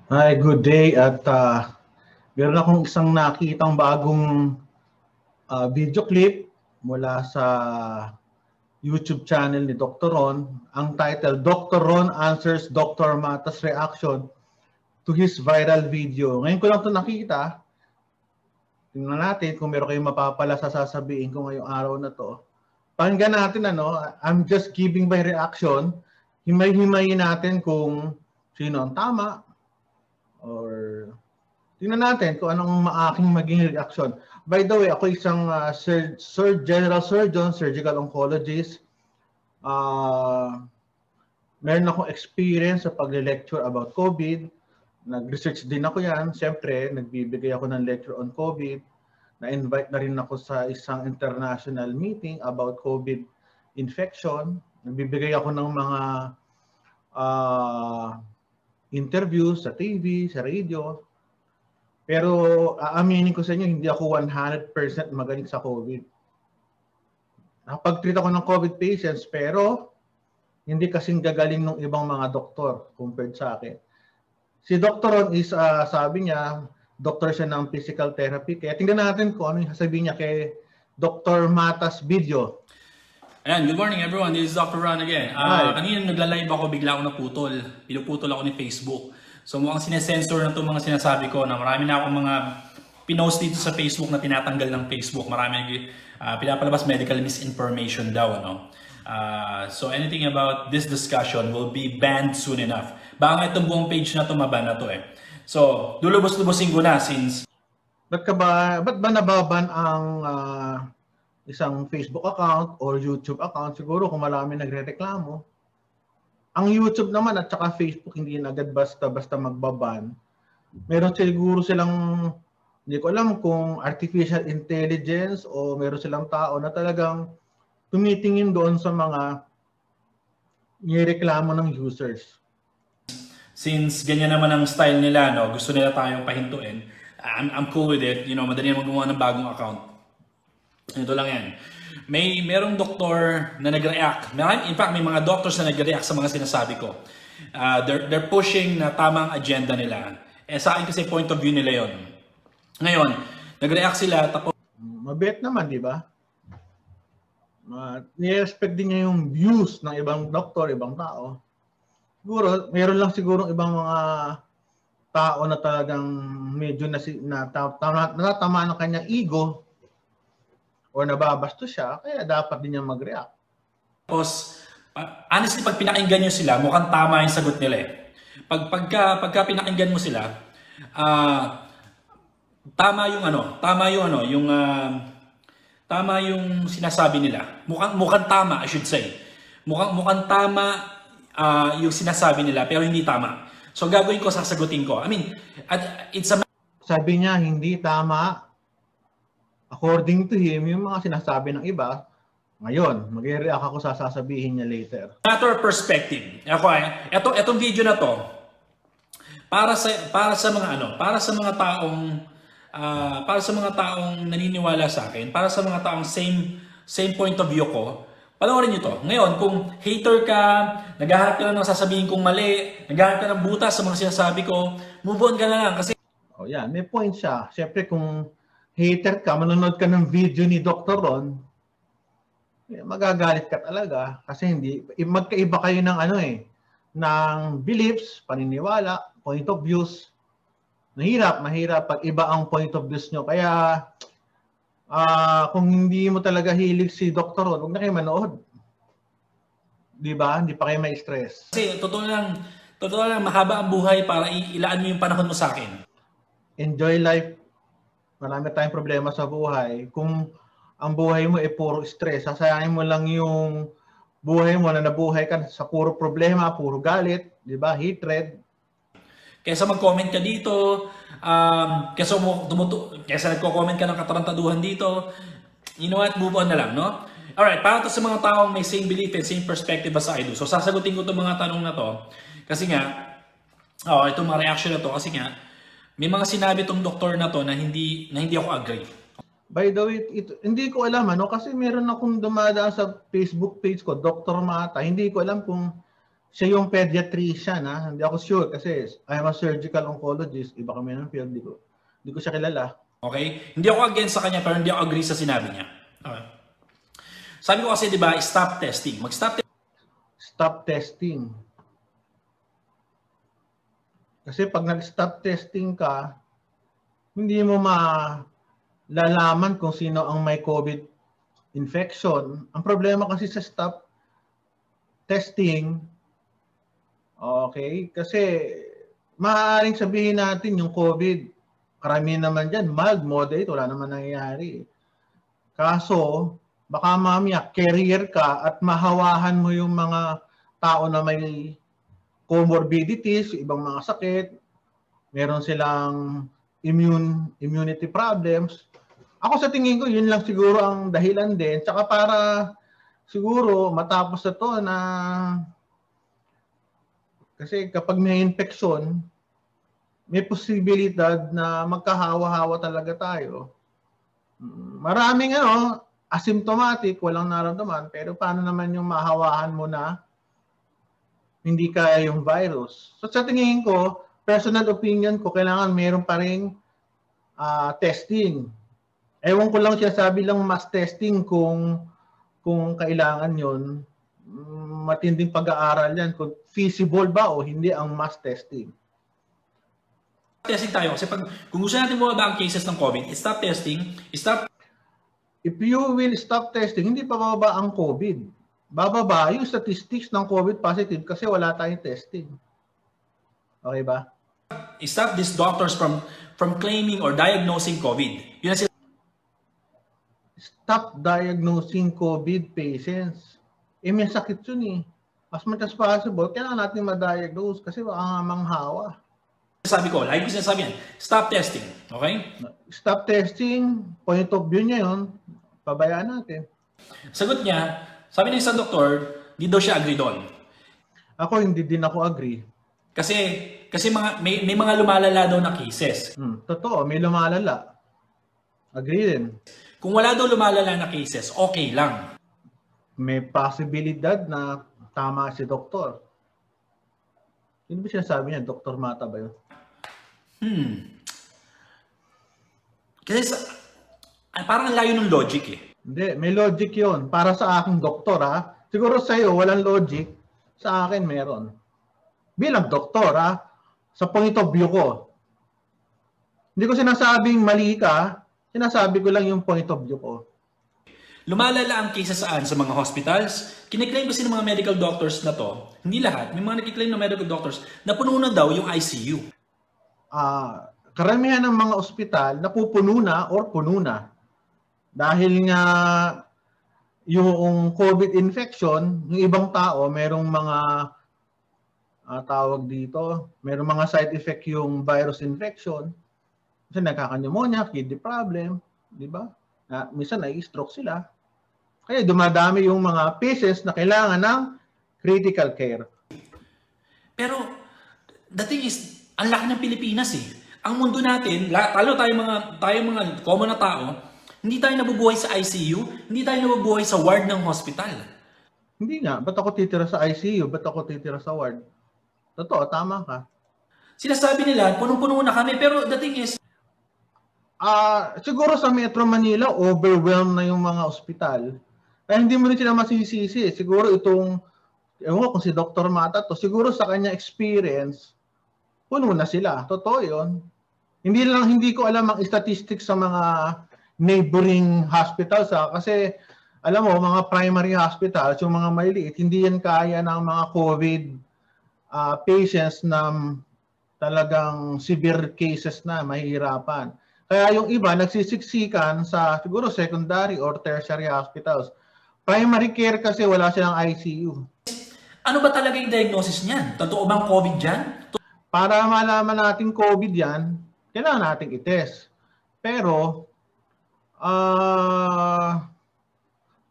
Hi, good day at meron akong isang nakitang bagong video clip mula sa YouTube channel ni Dr. Ron. Ang title, Dr. Ron Answers Dr. Mata's Reaction to his viral video. Ngayon ko lang ito nakita. Tingnan natin kung meron kayong mapapala sa sasabihin ko ngayong araw na to. Pakinggan natin I'm just giving my reaction. Himay-himayin natin kung sino ang tama, or tingnan natin kung anong maaking maging reaction. By the way, ako isang general surgeon, surgical oncologist. Meron akong experience sa pagle-lecture about COVID. Nag-research din ako yan. Siyempre, nagbibigay ako ng lecture on COVID. Na-invite na rin ako sa isang international meeting about COVID infection. Nagbibigay ako ng mga interviews sa TV, sa radio. Pero aaminin ko sa inyo, hindi ako 100% magaling sa COVID. Nakapag-treat ako ng COVID patients, pero hindi kasing gagaling ng ibang mga doktor compared sa akin. Si Dr. Ron is, sabi niya, doktor siya ng physical therapy. Kaya tingnan natin kung ano yung sasabihin niya kay Dr. Mata's video. Ayan, good morning everyone. This is Dr. Ron again. Kanina nagla-live ako, bigla ako naputol. Pinuputol ako ni Facebook. So mukhang sinesensor na itong mga sinasabi ko na marami na akong mga pinost dito sa Facebook na tinatanggal ng Facebook. Marami pinapalabas medical misinformation daw. So anything about this discussion will be banned soon enough. Baka itong buong page na ito, maban na ito eh. So, lulubos-lubosin ko na since... Ba't ba nababan ang isang Facebook account or YouTube account? Siguro kung marami nagre-reklamo. Ang YouTube naman at saka Facebook hindi na agad basta magbaban. Meron siguro silang, hindi ko alam kung artificial intelligence o meron silang tao na talagang tumitingin doon sa mga nireklamo ng users. Since ganyan naman ang style nila, no, gusto nila tayong pahintuin, I'm cool with it. You know, madali naman gumawa ng bagong account. Ito lang yan. Merong doktor na nag-react. In fact, may mga doctors na nag-react sa mga sinasabi ko. They're pushing na tamang agenda nila. Sa akin kasi point of view nila yon. Ngayon, nag-react sila. Tapos... Mabait naman, di ba? Ni-respect din niya yung views ng ibang doktor, ibang tao. Siguro, meron lang siguro ibang mga tao na talagang medyo natama ng kanyang ego o nababasto siya, kaya dapat din niya mag-react. Tapos, honestly, pag pinakinggan nyo sila, mukhang tama yung sagot nila eh. Pagka pinakinggan mo sila, tama yung sinasabi nila. Mukhang tama, I should say. Mukhang tama yung sinasabi nila, pero hindi tama. So, gagawin ko, sasagutin ko. I mean, it's a... Sabi niya, hindi tama. According to him, yung mga sinasabi ng iba, ngayon, mag-react ako sa sasabihin niya later. Matter of perspective. Etong video na to, para sa mga taong naniniwala sa akin, para sa mga taong same point of view ko, panoorin nyo to. Ngayon, kung hater ka, naghahanap ka lang ng sasabihin kong mali, naghahanap ka ng butas sa mga sinasabi ko, move on ka na lang. Kasi... Oh, yan, may point siya. Siyempre, kung hater ka, manonood ka ng video ni Dr. Ron, magagalit ka talaga. Kasi magkaiba kayo ng ng beliefs, paniniwala, point of views. Mahirap pag iba ang point of views nyo. Kaya, kung hindi mo talaga hilig si Dr. Ron, huwag na kayo manood. Di ba? Hindi pa kayo may stress. Kasi totoo lang, mahaba ang buhay para ilaan mo yung panahon mo sa akin. Enjoy life. Marami tayong problema sa buhay. Kung ang buhay mo ay puro stress, sasayangin mo lang yung buhay mo na nabuhay ka sa puro problema, puro galit, di ba? Hatred. Kesa mag-comment ka dito, kesa nagko-comment ka ng katarantaduhan dito, you know what, move on na lang, no? Alright, para to sa mga taong may same belief and same perspective as I do. So, sasagutin ko itong mga tanong na to. Kasi nga, itong mga reaction na to, kasi nga, may mga sinabi itong doktor na to na hindi ako agree. By the way, hindi ko alam kasi meron akong dumadaan sa Facebook page ko, Dr. Mata. Hindi ko alam kung Siya yung pediatrician, ha? Hindi ako sure kasi I'm a surgical oncologist. Iba kami ng field. Hindi ko siya kilala. Okay? Hindi ako against sa kanya pero hindi ako agree sa sinabi niya. Okay. Sabi ko kasi, di ba, stop testing. Stop testing. Kasi pag nag-stop testing ka, hindi mo malalaman kung sino ang may COVID infection. Ang problema kasi sa stop testing, okay, kasi maaaring sabihin natin yung COVID, karamihan naman dyan, mild, moderate, wala naman nangyayari. Kaso, baka mamaya carrier ka at mahawahan mo yung mga tao na may comorbidities, ibang mga sakit, meron silang immunity problems. Ako sa tingin ko, yun lang siguro ang dahilan din. Tsaka para siguro matapos na to na kasi kapag may infection, may posibilidad na magkahawa-hawa talaga tayo. Maraming asymptomatic, walang nararamdaman, pero paano naman yung mahawahan mo na hindi kaya yung virus? So sa tingin ko, personal opinion ko, kailangan meron pa ring testing. Ewan ko lang siya, sabi lang mass testing kung kailangan yon, matinding pag-aaral yan kung feasible ba o hindi ang mass testing. Testing tayo kasi kung gusto natin bumaba ang cases ng COVID, stop testing, If you will stop testing, hindi pa bababa ang COVID. Bababa yung statistics ng COVID positive kasi wala tayong testing. Okay ba? Stop these doctors from claiming or diagnosing COVID. Yun ang Stop diagnosing COVID patients. May sakit yun eh. As much as possible, kailangan natin ma-diagnose kasi baka nga manghawa. Sabi ko, like ko sinasabi yan, stop testing. Okay? Stop testing, point of view niya yun, pabayaan natin. Sagot niya, sabi ng isang doktor, di daw siya agree doon. Ako hindi din ako agree. Kasi may mga lumalala daw na cases. Totoo, may lumalala. Agree din. Kung wala daw lumalala na cases, okay lang. May posibilidad na tama si doktor. Hindi ba sinasabi niya? Dr. Mata ba yun? Kasi parang ang layo ng logic eh. Hindi, may logic yun. Para sa aking doktor siguro sa iyo walang logic. Sa akin meron. Bilang doktor sa point of view ko. Hindi ko sinasabing mali ka. Sinasabi ko lang yung point of view ko. Lumalala ang cases saan? Sa mga hospitals? Kiniklaim kasi ng mga medical doctors na to, hindi lahat, may mga nakiklaim ng medical doctors na puno na daw yung ICU. Karamihan ng mga ospital napupuno na or puno na. Dahil nga yung COVID infection, yung ibang tao, merong mga tawag dito, merong mga side effect yung virus infection. Kasi nagkaka-pneumonia, kidney problem, di ba? Minsan nai-stroke sila. Kaya dumadami yung mga patients na kailangan ng critical care. Pero the thing is, ang laki ng Pilipinas eh. Ang mundo natin, talo tayo mga common na tao, hindi tayo nabubuhay sa ICU, hindi tayo nabubuhay sa ward ng hospital. Hindi nga, ba't ako titira sa ICU? Ba't ako titira sa ward? Totoo, tama ka. Sinasabi nila, punong-puno na kami, pero the thing is, siguro sa Metro Manila, overwhelmed na yung mga ospital. Kaya hindi mo rin sila masisisi. Siguro ewan ko kung si Dr. Mata to, siguro sa kanya experience, puno na sila. Totoo yun. Hindi ko alam ang statistics sa mga neighboring hospitals. Kasi alam mo, mga primary hospitals, yung mga maliliit, hindi yan kaya ng mga COVID patients na talagang severe cases na, mahihirapan. Kaya yung iba nagsisiksikan sa siguro secondary or tertiary hospitals. Primary care kasi wala silang ICU. Ano ba talaga yung diagnosis niyan? Totoo bang COVID dyan? Para malaman natin COVID yan, kailangan natin i-test. Pero,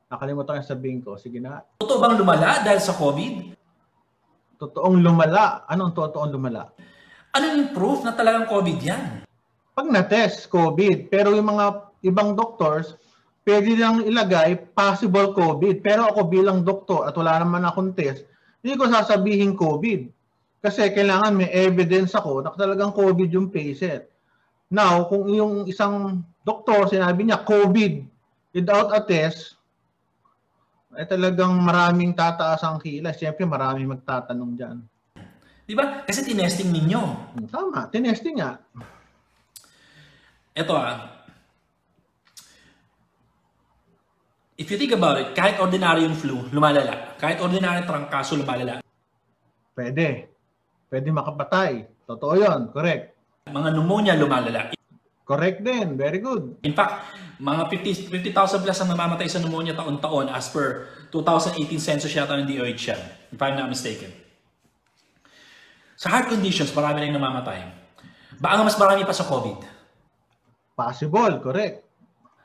nakalimutan ko sabihin ko. Sige na. Totoo bang lumala dahil sa COVID? Totoong lumala. Anong totoong lumala? Ano yung proof na talagang COVID yan? Pag na-test COVID, pero yung mga ibang doctors, pwede lang ilagay possible COVID. Pero ako bilang doktor at wala naman akong test, Hindi ko sasabihin COVID. Kasi kailangan may evidence ako na talagang COVID yung patient. Now, kung yung isang doktor sinabi niya COVID without a test, ay talagang maraming tataas ang kilas. Siyempre, maraming magtatanong dyan. Di ba? Kasi tinesting ninyo. Tama, tinesting nga. Ito if you think about it, kahit ordinary yung flu, lumalala. Kahit ordinary trangkaso, lumalala. Pwede. Pwede makapatay. Totoo yun. Correct. Mga pneumonia, lumalala. Correct din. Very good. In fact, mga 50,000 plus ang namamatay sa pneumonia taon-taon as per 2018 census yata ng DOH yan, if I'm not mistaken. Sa heart conditions, marami rin namamatay. Baka mas marami pa sa COVID. Possible. Correct.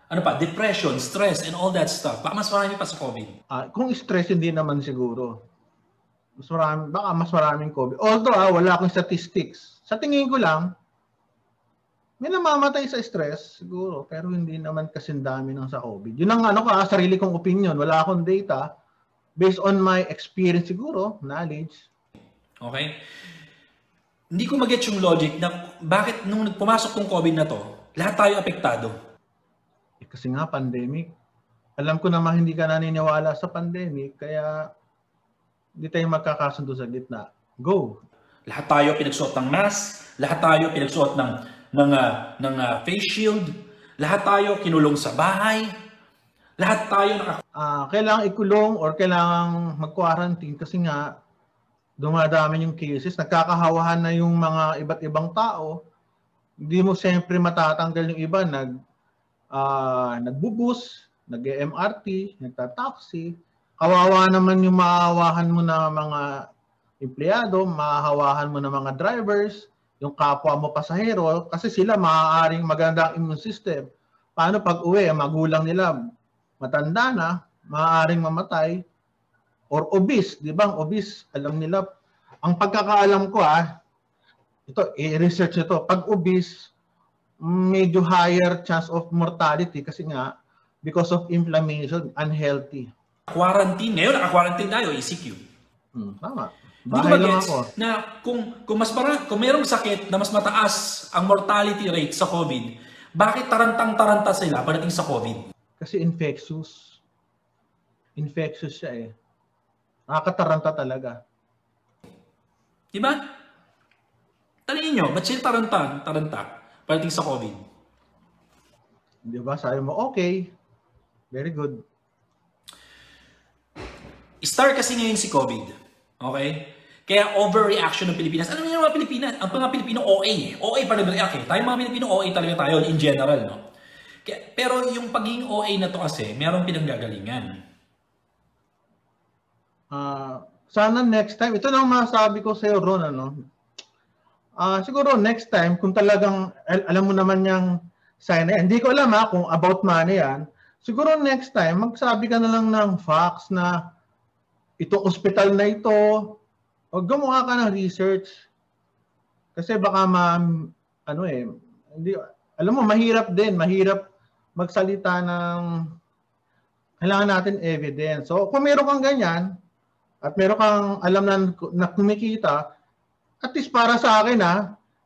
Ano pa? Depression, stress, and all that stuff. Baka mas marami pa sa COVID. Kung stress, hindi naman siguro. Baka mas maraming COVID. Although, wala akong statistics. Sa tingin ko lang, may namamatay sa stress, siguro. Pero hindi naman kasing dami ng sa COVID. Yun ang sarili kong opinion. Wala akong data. Based on my experience siguro, knowledge. Okay? Hindi ko mag-get yung logic na bakit nung pumasok tong COVID na to, lahat tayo apektado. Kasi nga, pandemic. Alam ko naman hindi ka naniniwala sa pandemic, kaya hindi tayo magkakasundo sa gitna. Go! Lahat tayo pinagsuot ng mask, lahat tayo pinagsuot ng face shield, lahat tayo kinulong sa bahay, lahat tayo kailangan ikulong or kailangan mag-quarantine kasi nga dumadami yung cases, nagkakahawahan na yung mga iba't ibang tao. Hindi mo siyempre matatanggal yung iba, nagbubus, nag-MRT, nagtataxi. Kawawa naman yung maahawahan mo na mga empleyado, maahawahan mo na mga drivers, yung kapwa mo pasahero, kasi sila maaaring magandang immune system. Paano pag uwi, ang magulang nila matanda na, maaaring mamatay, or obese, di ba? Ang obese, alam nila, ang pagkakaalam ko ito, i-research ito, pag obese, medyo higher chance of mortality kasi nga, because of inflammation, unhealthy. Quarantine, ngayon naka-quarantine tayo, ECQ. Tama. Bahay lang ako. Na kung mayroong sakit na mas mataas ang mortality rate sa COVID, bakit tarantang-taranta sila pagdating sa COVID? Kasi infectious. Infectious siya Nakakataranta talaga. Diba? Talingin nyo, ba't sila taranta pagdating sa COVID? Diba? Sabi mo, okay. Very good. Start kasi ngayon si COVID. Okay? Kaya overreaction ng Pilipinas. Ano yung mga Pilipinas? Ang mga Pilipino OA. OA pa rin. Okay, tayo mga Pilipino OA talaga tayo in general, no? Pero yung pagiging OA na to kasi, merong pinanggagalingan. Sana next time, ito lang masasabi ko sa'yo, Ron, siguro next time, kung talagang, alam mo naman yung sign na yan, hindi ko alam kung about money yan, siguro next time, magsabi ka na lang ng facts na itong ospital na ito, o gumawa ka ng research. Kasi baka hindi, alam mo, mahirap magsalita ng, kailangan natin evidence. So, kung meron kang ganyan, at meron kang alam na kumikita, at least para sa akin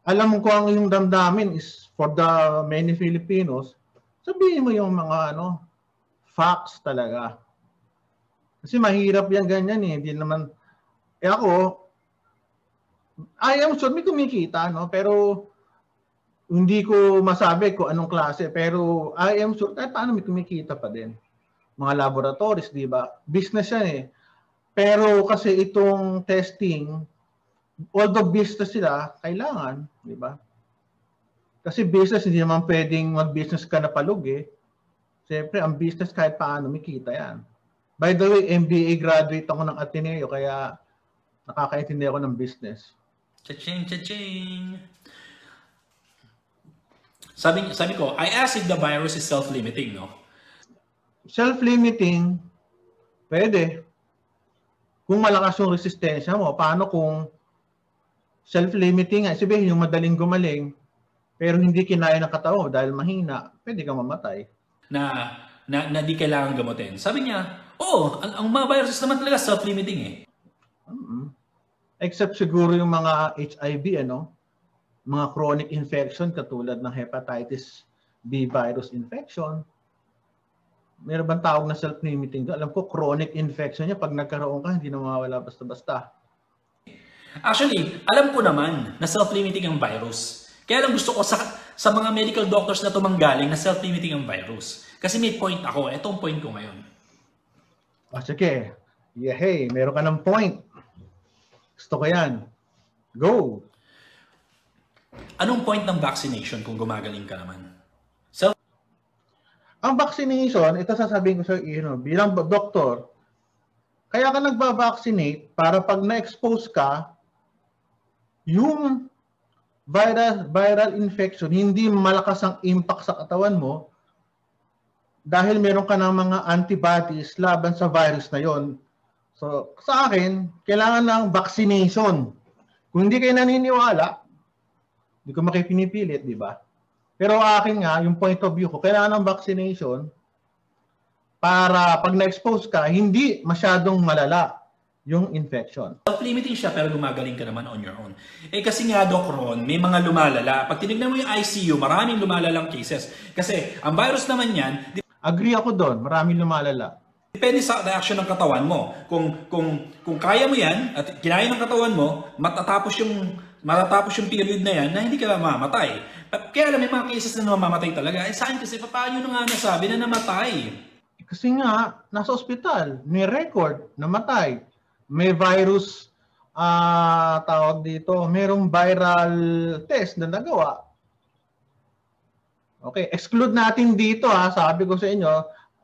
alam ko ang yung damdamin is for the many Filipinos, sabihin mo yung mga facts talaga. Kasi mahirap yan ganyan hindi naman, ako, I am sure may kumikita, pero hindi ko masabi kung anong klase, pero I am sure, paano may kumikita pa din? Mga laboratories, di ba? Business yan Pero kasi itong testing, although business sila, kailangan, di ba? Kasi business, hindi naman pwedeng mag-business ka na palug Siyempre, ang business kahit paano, may kita yan. By the way, MBA graduate ako ng Ateneo, kaya nakakaintindi ako ng business. Cha-ching, cha-ching! Sabi ko, I asked if the virus is self-limiting, no? Self-limiting, pwede. Kung malakas yung resistensya mo, paano kung self-limiting sabihin yung madaling gumaling, pero hindi kinaya ng katawan dahil mahina, pwede kang mamatay. Na di kailangan gamutin. Sabi niya, ang mga viruses naman talaga self-limiting Except siguro yung mga HIV, ano? Mga chronic infection katulad ng hepatitis B virus infection. Meron bang tawag na self-limiting? Alam ko, chronic infection niya, pag nagkaroon ka, hindi na mawawala basta-basta. Actually, alam ko naman na self-limiting ang virus. Kaya lang gusto ko sa mga medical doctors na tumanggaling na self-limiting ang virus. Kasi may point ako. Ito ang point ko ngayon. Sige. Yeah, hey, meron ka ng point. Gusto ko yan. Go! Anong point ng vaccination kung gumagaling ka naman? Ang vaccination, ito sasabihin ko sa iyo, bilang doktor, kaya ka nagba-vaccinate para pag na-expose ka, yung viral infection, hindi malakas ang impact sa katawan mo dahil meron ka ng mga antibodies laban sa virus na yon. So, sa akin, kailangan ng vaccination. Kung hindi kayo naniniwala, hindi ko makipinipilit, di ba? Pero akin nga, yung point of view ko, kailangan ng vaccination para pag na-expose ka, hindi masyadong malala yung infection. Self-limiting siya pero gumagaling ka naman on your own. Kasi nga, Doc Ron, may mga lumalala. Pag tinignan mo yung ICU, maraming lumalalang cases. Kasi ang virus naman yan... Agree ako doon, maraming lumalala. Depende sa reaction ng katawan mo. Kung kaya mo yan, at kinaya ng katawan mo, matatapos yung period na yan na hindi ka mamamatay. Kaya alam, may mga cases na mamamatay talaga. Sa akin kasi, paano nyo nga nasabi na namatay? Kasi nga, nasa ospital, may record, namatay. May virus, tawag dito, merong viral test na nagawa. Okay, exclude natin dito sabi ko sa inyo,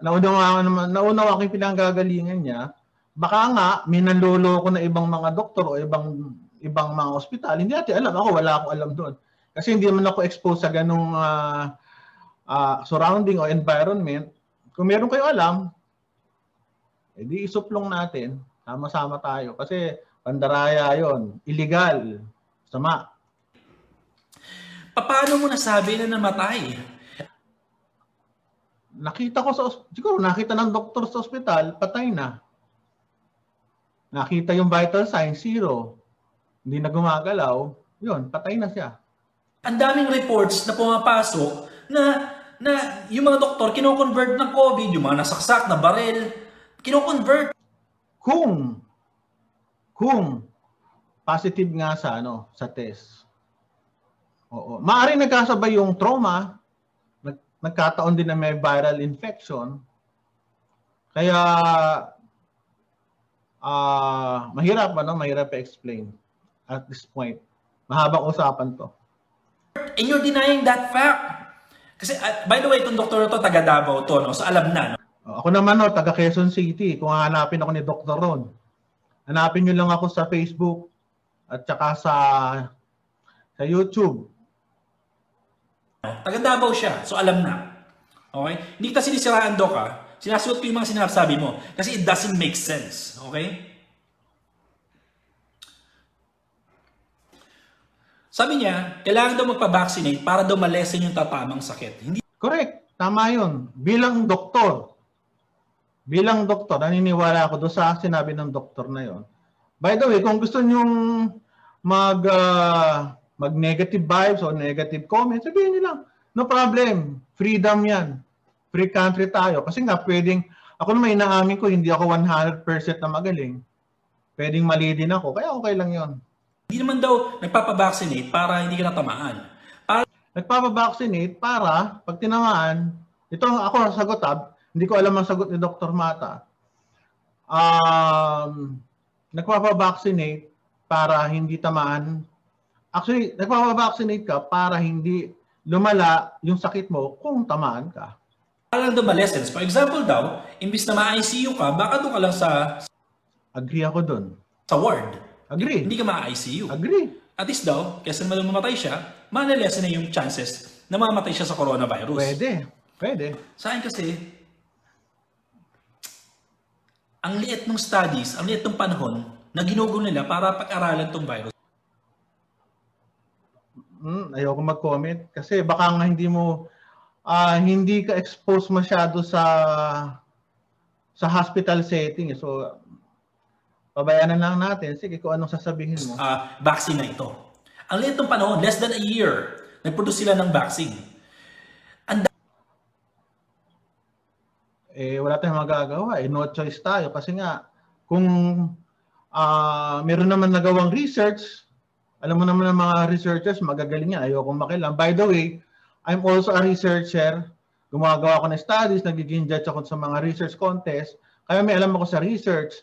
naunawa ko yung pinanggagalingan niya. Baka nga, may nanloloko na ibang mga doktor o ibang mga ospital. Hindi natin alam. Ako, wala akong alam doon. Kasi hindi naman ako exposed sa ganung surrounding o environment. Kung meron kayo alam, edi isuplong natin. Sama-sama tayo. Kasi pandaraya yon, illegal, sama. Paano mo nasabi na namatay? Nakita ko siguro nakita ng doktor sa ospital, patay na. Nakita yung vital signs, 0. Hindi na gumagalaw, yun, patay na siya. Ang daming reports na pumapasok na yung mga doktor kino-convert ng COVID, yung mga nasaksak na baril, kino-convert. Kung positive nga sa test. Oo. Maaaring nagkasabay yung trauma, nagkataon din na may viral infection. Kaya mahirap i-explain at this point. Mahabang usapan to. And you're denying that fact. Kasi, by the way, itong doktor to, taga Davao to, no? So alam na. No? Ako naman, taga Quezon City. Kung hanapin ako ni Dr. Ron, hanapin nyo lang ako sa Facebook at saka sa YouTube. Taga Davao siya, so alam na. Okay? Hindi kita sinisiraan, Doc, Sinasuot ko yung mga sinasabi mo. Kasi it doesn't make sense. Okay? Sabi niya, kailangan daw magpa-vaccinate para daw malesen yung tatamang sakit. Hindi. Correct. Tama yun. Bilang doktor, naniniwala ako doon sa sinabi ng doktor na yon. By the way, kung gusto nyong mag-negative vibes o negative comments, sabihin nyo lang. No problem. Freedom yan. Free country tayo. Kasi nga, ako naman inaamin ko, hindi ako 100% na magaling. Pwedeng mali din ako. Kaya okay lang yon. Hindi naman daw nagpapavaccinate para hindi ka natamaan. Nagpapavaccinate para, pag tinamaan, ito ako sagot hindi ko alam ang sagot ni Dr. Mata. Nagpapavaccinate para hindi tamaan. Actually, nagpapavaccinate ka para hindi lumala yung sakit mo kung tamaan ka. Para lang daw malessens. For example daw, imbis na ma-ICU ka, baka doon ka lang sa... Agree ako doon. Sa ward. Agree. Hindi ka ma-ICU. Agree. At least daw, kaysa naman mamatay siya, manalesen na yung chances na mamatay siya sa coronavirus. Pwede. Sa akin kasi, ang liit ng studies, ang liit ng panahon na ginugol nila para pag-aralan tong virus. Ayoko mag-comment kasi baka nga hindi ka exposed masyado sa hospital setting. So, pabayanan lang natin. Sige, kung anong sasabihin mo. Vaccine na ito. Ang liit ng panahon, less than a year, nag-produce sila ng vaccine. Wala tayong magagawa. No choice tayo. Kasi nga, kung meron naman nagawang research, alam mo naman ng mga researchers, magagaling yan. Ayokong makilang. By the way, I'm also a researcher. Gumagawa ako ng studies, nagiging judge ako sa mga research contest. Kaya may alam ako sa research.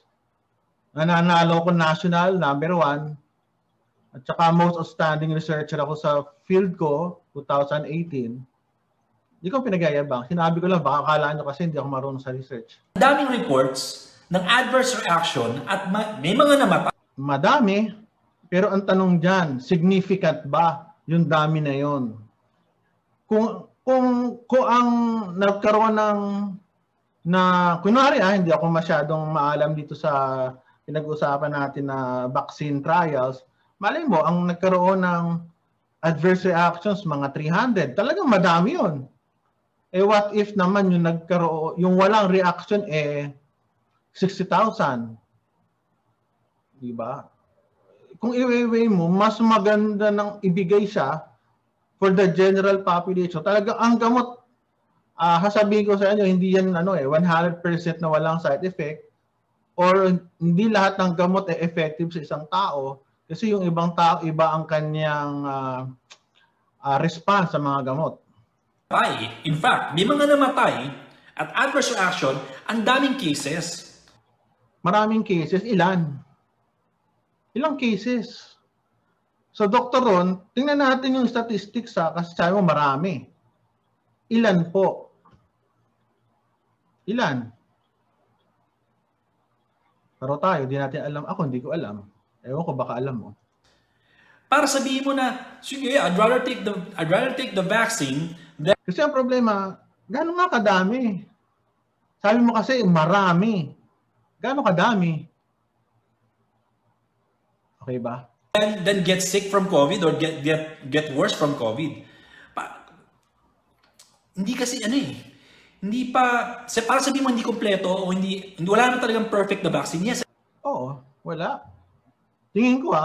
Nananalo ko national, number 1. At saka most outstanding researcher ako sa field ko, 2018. Hindi ko pinagayabang. Sinabi ko lang, baka akala nyo kasi hindi ako marunong sa research. Daming reports ng adverse reaction at may mga namatay. Madami, pero ang tanong dyan, significant ba yung dami na yon? Kung ang nagkaroon kunwari hindi ako masyadong maalam dito sa pinag-usapan natin na vaccine trials, malay mo, ang nagkaroon ng adverse reactions, mga 300, talagang madami yon. What if naman yung nagkaroon, yung walang reaction 60,000. Diba? Kung i-weigh mo, mas maganda nang ibigay siya for the general population. Talaga ang gamot, sasabihin ko sa inyo, hindi yan 100% na walang side effect or hindi lahat ng gamot effective sa isang tao kasi yung ibang tao, iba ang kanyang response sa mga gamot. In fact, may mga namatay at adverse reaction, ang daming cases. Maraming cases. Ilan? Ilang cases? So, Dr. Ron, tingnan natin yung statistics kasi sabi mo marami. Ilan po? Ilan? Pero tayo, di natin alam. Ako, hindi ko alam. Ewan ko, baka alam mo. Para sabihin mo na, sige, I'd rather take the vaccine. Kasi ang problema, gano'n nga kadami? Sabi mo kasi, marami. Gano'n kadami? Okay ba? Then get sick from COVID or get worse from COVID. Hindi kasi hindi pa, para sabihin mo hindi kompleto o wala naman talagang perfect na vaccine. Yes. Oo, wala. Tingin ko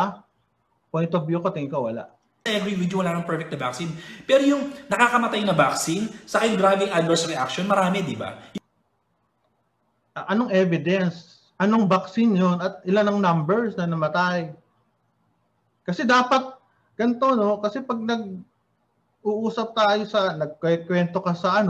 point of view ko, tingin ko wala. I agree with you, wala nang perfect na vaccine. Pero yung nakakamatay na vaccine, sa akin driving adverse reaction, marami, di ba? Anong evidence? Anong vaccine yun? At ilan ang numbers na namatay? Kasi dapat ganito, no? Kasi pag nag-uusap tayo nagkwento ka sa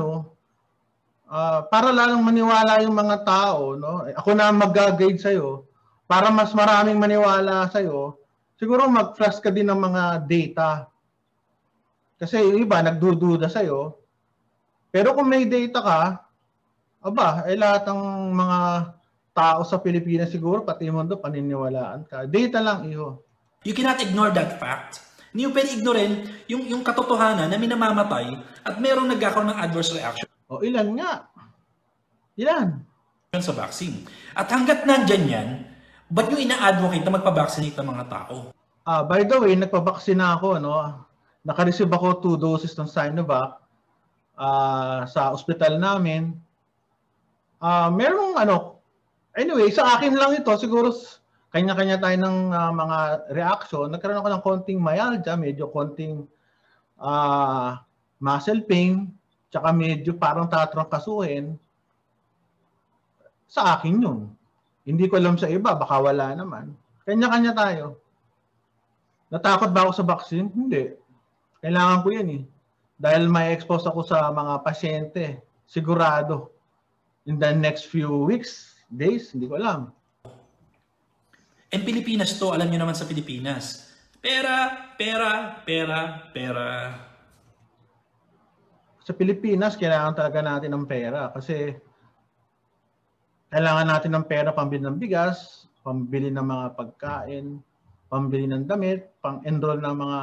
para lang maniwala yung mga tao, no? Ako na mag-guide sa'yo, para mas maraming maniwala sa'yo, siguro mag-flash ka din ng mga data. Kasi yung iba, nagdududa sa'yo. Pero kung may data ka, lahat ng mga tao sa Pilipinas siguro, pati mundo, paniniwalaan ka. Data lang, iho. You cannot ignore that fact. Hindi mo pwede ignorin yung katotohanan na minamamatay at merong nagkakaroon ng adverse reaction. Ilan nga? Ilan? Sa vaccine. At hanggat nandyan yan, ba't yung ina-advocate na magpa-vaccinate ng mga tao? By the way, nagpa-vaccina ako, naka-receive ako 2 doses ng Sinovac sa ospital namin. Merong anyway, sa akin lang ito, siguro kanya-kanya tayo ng mga reaction. Nagkaroon ako ng konting myalgia, medyo konting muscle pain, tsaka medyo parang tatrangkasuhin. Sa akin yun. Hindi ko alam sa iba, baka wala naman. Kanya-kanya tayo. Natakot ba ako sa vaccine? Hindi. Kailangan ko yan Dahil may expose ako sa mga pasyente. Sigurado. In the next few weeks, days, hindi ko alam. And Pilipinas to, alam nyo naman sa Pilipinas. Pera. Sa Pilipinas, kailangan talaga natin ng pera kasi kailangan natin ng pera pambili ng bigas, pambili ng mga pagkain, pambili ng damit, pang-enroll ng mga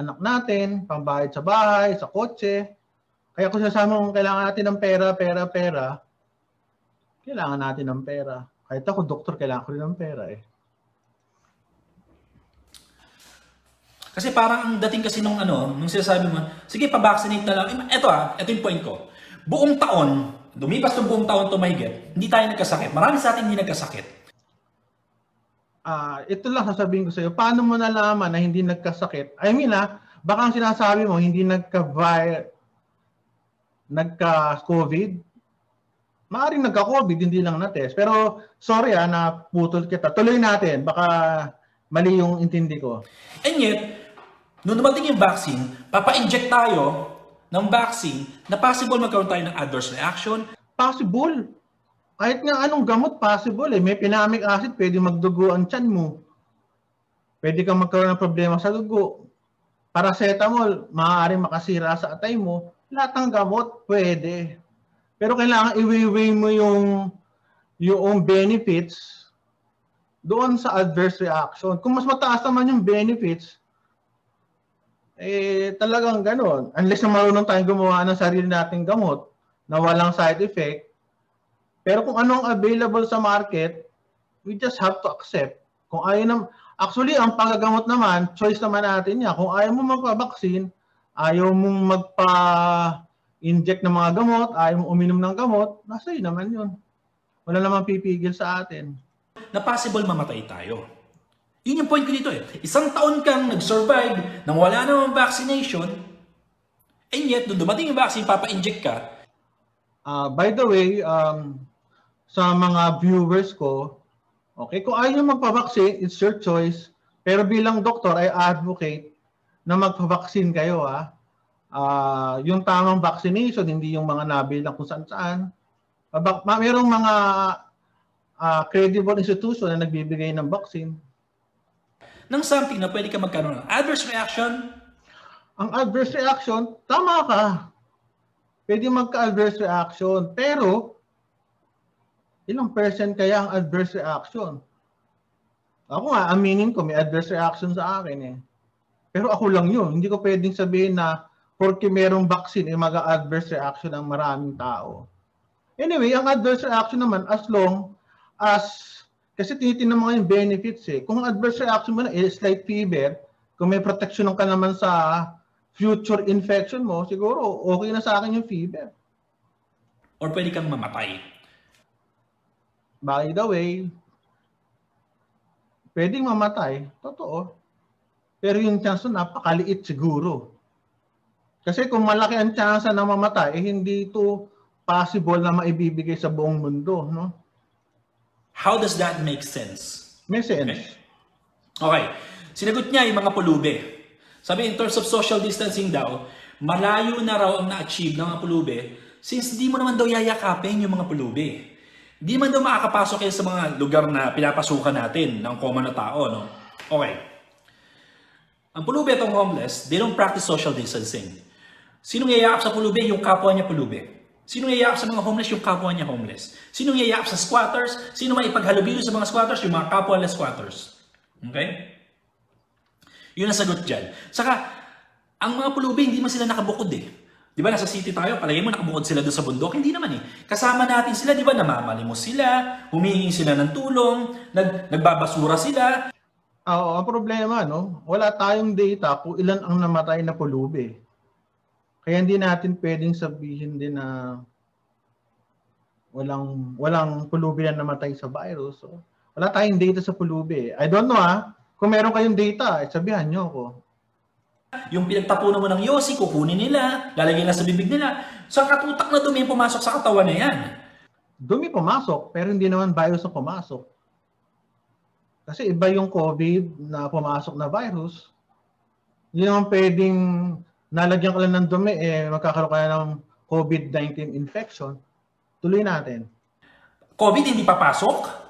anak natin, pambayad sa bahay, sa kotse. Kaya kung sasama kung kailangan natin ng pera, kailangan natin ng pera. Kahit ako, doktor, kailangan ko rin ng pera Kasi parang ang dating kasi nung sinasabi mo, sige, pa-vaccinate na lang. Ito yung point ko. Buong taon, lumipas ng buong taon to mahigit, hindi tayo nagkasakit. Marami sa atin hindi nagkasakit. ito lang sasabihin ko sa iyo, paano mo nalaman na hindi nagkasakit? I mean, baka ang sinasabi mo, hindi nagka-COVID. Maaaring nagka-COVID, hindi lang na-test. Pero, sorry naputol kita. Tuloy natin. Baka mali yung intindi ko. And yet, nung dumating yung vaccine, papa-inject tayo ng vaccine na possible magkaroon tayo ng adverse reaction. Possible. Kahit nga anong gamot, possible eh. May pinamic acid, pwede magdugo ang tiyan mo. Pwede kang magkaroon ng problema sa dugo. Paracetamol, maaaring makasira sa atay mo. Lahat ng gamot, pwede. Pero kailangan i-weigh mo yung benefits doon sa adverse reaction. Kung mas mataas naman yung benefits, talagang gano'n. Unless na marunong tayong gumawa ng sarili nating gamot na walang side effect. Pero kung anong available sa market, we just have to accept. Kung ayaw naman, actually, ang pagagamot naman, choice naman natin yan. Kung ayaw mo magpa-vaccine, ayaw mong magpa-inject ng mga gamot, ayaw mong uminom ng gamot, nasa iyo naman yun. Wala namang pipigil sa atin. Na possible mamatay tayo. Yun yung point ko dito eh. Isang taon kang nag-survive nang wala namang vaccination, and yet, nung dumating yung vaccine, papa-inject ka. By the way, sa mga viewers ko, okay, kung ayaw nyo magpa-vaccine, it's your choice. Pero bilang doktor, I advocate na magpa-vaccine kayo. Yung tamang vaccination, hindi yung mga nabilang kung saan-saan. Mayroong mga credible institution na nagbibigay ng vaccine. Nang something na pwede ka magkaroon ng adverse reaction. Ang adverse reaction, tama ka. Pwede magka-adverse reaction. Pero, ilang percent kaya ang adverse reaction? Ako nga, aminin ko, may adverse reaction sa akin eh. Pero ako lang yun. Hindi ko pwedeng sabihin na porque merong vaccine, mag-adverse reaction ang maraming tao. Anyway, ang adverse reaction naman, as long as, kasi tinitingnan mo yung benefits eh. Kung adverse reaction mo na, slight fever, kung may protection ka naman sa future infection mo, siguro okay na sa akin yung fever. Or pwede kang mamatay. By the way, pwedeng mamatay, totoo. Pero yung chance napakaliit siguro. Kasi kung malaki ang chance na mamatay, hindi ito possible na maibibigay sa buong mundo, no? How does that make sense? May sense. Okay. Sinagot niya yung mga pulube. Sabi, in terms of social distancing daw, malayo na raw ang na-achieve ng mga pulube since di mo naman daw yayakapin yung mga pulube. Di man daw makakapasok kayo sa mga lugar na pinapasukan natin ng common na tao, no? Okay. Ang pulube itong homeless, they don't practice social distancing. Sinong yayakap sa pulube? Yung kapwa niya pulube. Sinong yayakap sa mga homeless? Yung kapwa niya homeless. Sinong yayakap sa squatters? Sino may ipaghalubilo sa mga squatters? Yung mga kapwa nila squatters. Okay? Yun ang sagot dyan. Saka, ang mga pulubi, hindi man sila nakabukod eh. Di ba, nasa city tayo, palagi mo nakabukod sila doon sa bundok? Hindi naman eh. Kasama natin sila, di ba, namamalimos sila, humingi sila ng tulong, nagbabasura sila. Oo, ang problema, no? Wala tayong data kung ilan ang namatay na pulubi. Kaya hindi natin pwedeng sabihin din na walang pulubi na namatay sa virus. So, wala tayong data sa pulubi. I don't know kung meron kayong data, sabihan nyo ako. Yung pinagtapunan mo ng yosi, kukunin nila, lalagyan na sa bibig nila. So ang katutak na dumi pumasok sa katawan na yan. Dumi pumasok, pero hindi naman virus ang pumasok. Kasi iba yung COVID na pumasok na virus. Hindi naman pwedeng nalagyan ka lang ng dumi, magkakaroon ka ng COVID-19 infection. Tuloy natin. COVID hindi papasok?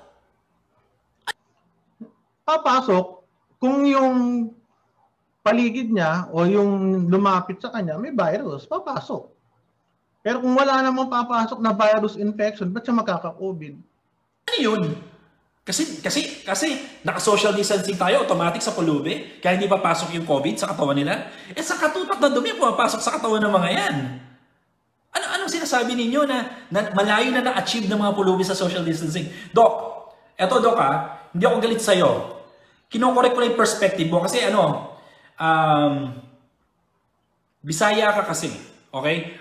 Papasok kung yung paligid niya o yung lumapit sa kanya may virus, papasok. Pero kung wala namang papasok na virus infection, ba't siya magkaka-COVID? Ano yun? Kasi naka-social distancing tayo, automatic sa pulubi, kaya hindi papasok yung COVID sa katawan nila. Sa katutak na dumi, pumapasok sa katawan ng mga yan. Anong sinasabi ninyo na malayo na na-achieve ng mga pulubi sa social distancing? Doc, eto Doc hindi ako galit sa'yo. Kinokorek ko na yung perspective mo kasi Bisaya ka kasi, okay?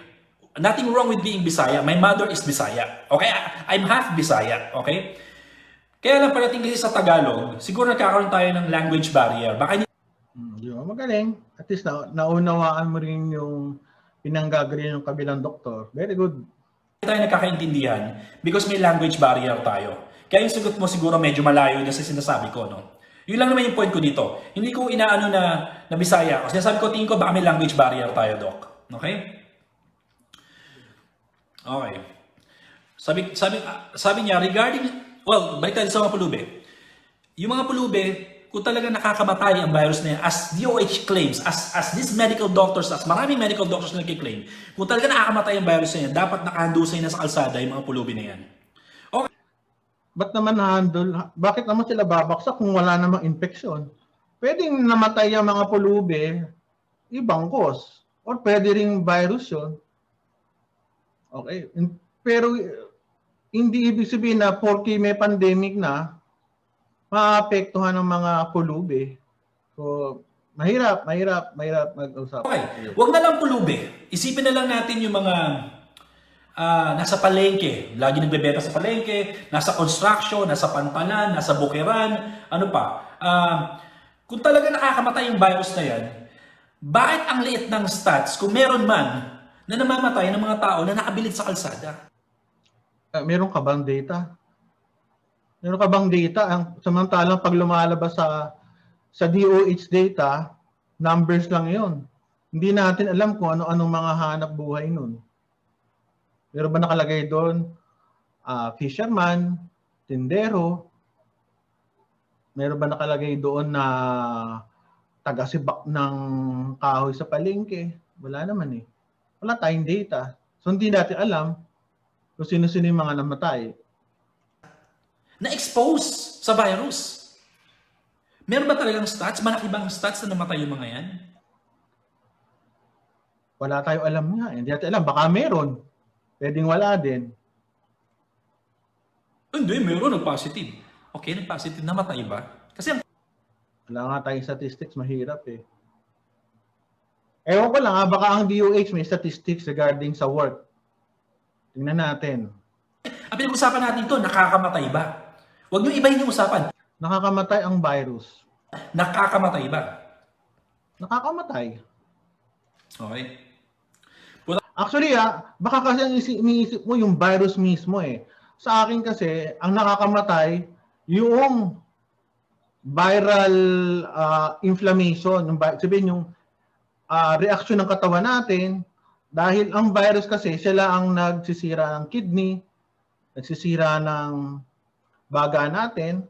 Nothing wrong with being Bisaya. My mother is Bisaya, okay? I'm half Bisaya, okay? Kaya lang parating kasi sa Tagalog, siguro nagkakaroon tayo ng language barrier. Baka hindi Magaling. At least naunawaan mo rin yung pinanggagaling ng kabilang doktor. Very good. tayo nagkakaintindihan because may language barrier tayo. Kaya yung sagot mo siguro medyo malayo na sa sinasabi ko, no? Yun lang naman yung point ko dito. Hindi ko inaano na Bisaya ako. Sinasabi ko, tingin ko baka may language barrier tayo, Doc. Okay? Okay. Sabi niya, regarding, well, balik tayo sa mga pulube. Yung mga pulube, kung talaga nakakamatay ang virus na yan, as DOH claims, as these medical doctors, as maraming medical doctors na nagkiklaim, kung talaga nakakamatay ang virus na yan, dapat nakahandusay na sa kalsada yung mga pulubi na yan. Okay. Ba't naman na-handle? Bakit naman sila babaksak kung wala namang infeksyon? Pwedeng namatay ang mga pulubi, ibang cause. Or pwede ring virus yun. Okay. Pero hindi ibig sabihin na porque may pandemic na, maapektuhan ng mga pulubi. So, mahirap mag-usap. Okay. Huwag na lang pulubi. Isipin na lang natin yung mga nasa palengke. Lagi nagbebenta sa palengke, nasa construction, nasa pantalan, nasa bukiran, ano pa. Kung talaga nakakamatay yung virus na yan, bakit ang liit ng stats kung meron man na namamatay ng mga tao na nakabilid sa kalsada? Meron ka bang data? Meron ka bang data? Samantalang pag lumalabas sa DOH data, numbers lang yon. Hindi natin alam kung ano-anong mga hanap buhay nun. Meron ba nakalagay doon? Fisherman, tindero. Meron ba nakalagay doon na taga-sibak ng kahoy sa palengke? Wala naman eh. Wala tayong data. So hindi natin alam kung sino-sino yung mga namatay. Na-expose sa virus. Meron ba talagang stats? Malaki bang stats na namatay yung mga yan? Wala tayo alam nga. Hindi natin alam. Baka meron. Pwedeng wala din. Hindi, meron nag-positive. Okay, nag-positive. Namatay ba? Kasi wala nga tayong statistics. Mahirap eh. Ewan ko lang baka ang DOH may statistics regarding sa work. Tingnan natin. Ang pinag-usapan natin ito, nakakamatay ba? Huwag nyo ibahin yung usapan. Nakakamatay ang virus. Nakakamatay ba? Nakakamatay. Okay. Actually, baka kasi ang iniisip mo yung virus mismo eh. Sa akin kasi, ang nakakamatay, yung viral inflammation. Sabihin yung reaction ng katawan natin, dahil ang virus kasi, sila ang nagsisira ng kidney, nagsisira ng baga natin.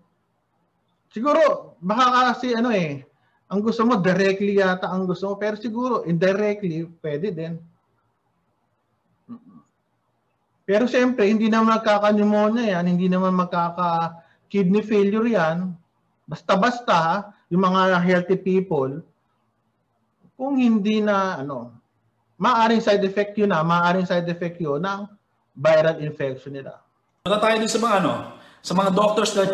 Siguro, baka kasi ang gusto mo, directly yata ang gusto mo, pero siguro, indirectly, pwede din. Pero siyempre, hindi naman magkaka-pneumonia yan, hindi naman magkaka-kidney failure yan. Basta-basta, yung mga healthy people, kung hindi na, maaaring side effect yun ng viral infection nila. Punta tayo dun sa mga sa mga doctors na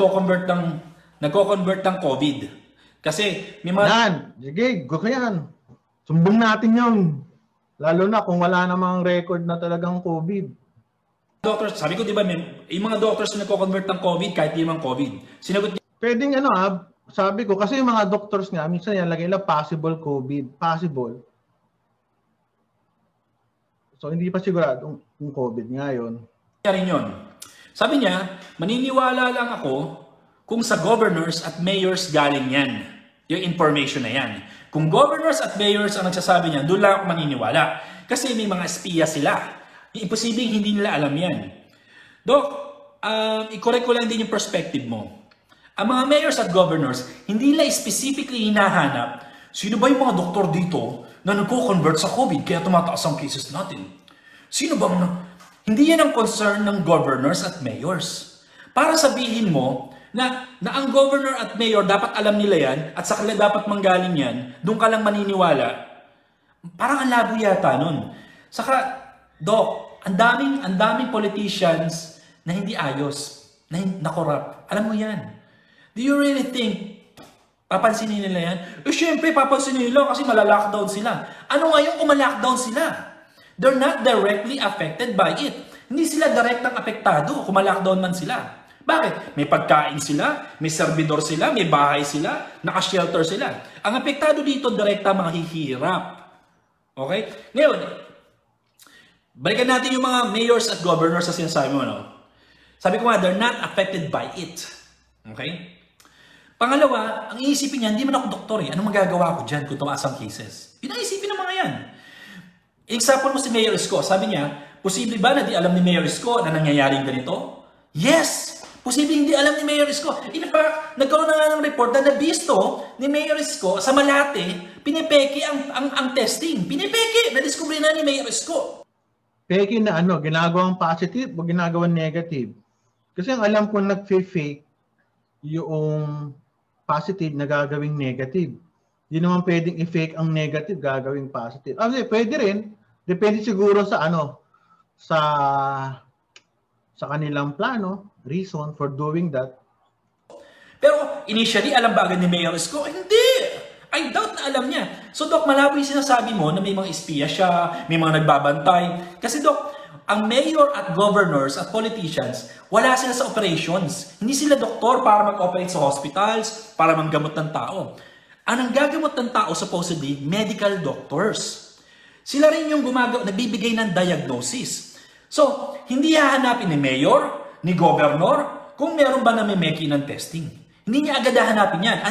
nagko-convert ng COVID. Kasi may mga... Yan, sige, go ka yan. Sumbong natin yun. Lalo na kung wala namang record na talagang COVID. Doctors, sabi ko, di ba, yung mga doctors na nagko-convert ng COVID kahit di man COVID. Sinagot niya. Pwedeng sabi ko, kasi yung mga doctors nga, minsan yan, lagay lang possible COVID. Possible. So, hindi pa sigurado kung COVID nga yun. Rin yun. Sabi niya, maniniwala lang ako kung sa governors at mayors galing yan. Yung information na yan. Kung governors at mayors ang nagsasabi niyan, doon lang ako maniniwala. Kasi may mga espiya sila. Imposibleng hindi nila alam yan. Doc, i-correct ko lang din yung perspective mo. Ang mga mayors at governors, hindi nila specifically hinahanap sino ba yung mga doktor dito na nagko-convert sa COVID kaya tumataas ang cases natin. Sino bang hindi yan ang concern ng governors at mayors. Para sabihin mo na ang governor at mayor dapat alam nila yan at sa kanila dapat manggaling yan, doon ka lang maniniwala. Parang ang labo yata nun. Saka, Doc, ang daming politicians na hindi ayos, na corrupt. Alam mo yan. Do you really think papansinin nila yan? Siyempre, papansinin nila kasi malalockdown sila. Ano ngayon kung ma-lockdown sila? They're not directly affected by it. Hindi sila direktang apektado kung ma-lockdown man sila. Bakit? May pagkain sila, may servidor sila, may bahay sila, naka-shelter sila. Ang apektado dito, direkta mga hihirap. Okay? Ngayon, balikan natin yung mga mayors at governors sa sinasabi mo, no? Sabi ko nga, they're not affected by it. Okay? Pangalawa, ang iisipin niya, hindi man ako doktor eh. Anong magagawa ko dyan kung tumaas ang cases? Yun ang isipin ng mga yan. Example mo si Mayor Isko, sabi niya, posible ba na di alam ni Mayor Isko na nangyayaring ganito? Yes! Posible hindi alam ni Mayor Isko. In fact, nagkaroon na nga ng report na nabisto ni Mayor Isko sa Malate, pinipeke ang testing. Pinipeke! Na-discover na ni Mayor Isko. Peke na ginagawang positive o ginagawang negative. Kasi ang alam ko nag-fake yung positive na gagawing negative. Hindi naman pwedeng i-fake ang negative gagawing positive. Pwede rin. Depende siguro sa sa kanilang plano, reason for doing that. Pero initially, alam ba agad ni Mayor Isko? Hindi! I doubt na alam niya. So Doc, malabo yung sinasabi mo na may mga espiya siya, may mga nagbabantay. Kasi Doc, ang mayor at governors at politicians, wala sila sa operations. Hindi sila doktor para mag-operate sa hospitals, para manggamot ng tao. Ang nanggagamot ng tao, supposedly, medical doctors. Sila rin yung nagbibigay ng diagnosis. So, hindi hahanapin ni mayor, ni governor, kung meron ba na may meki ng testing. Hindi niya agad hahanapin yan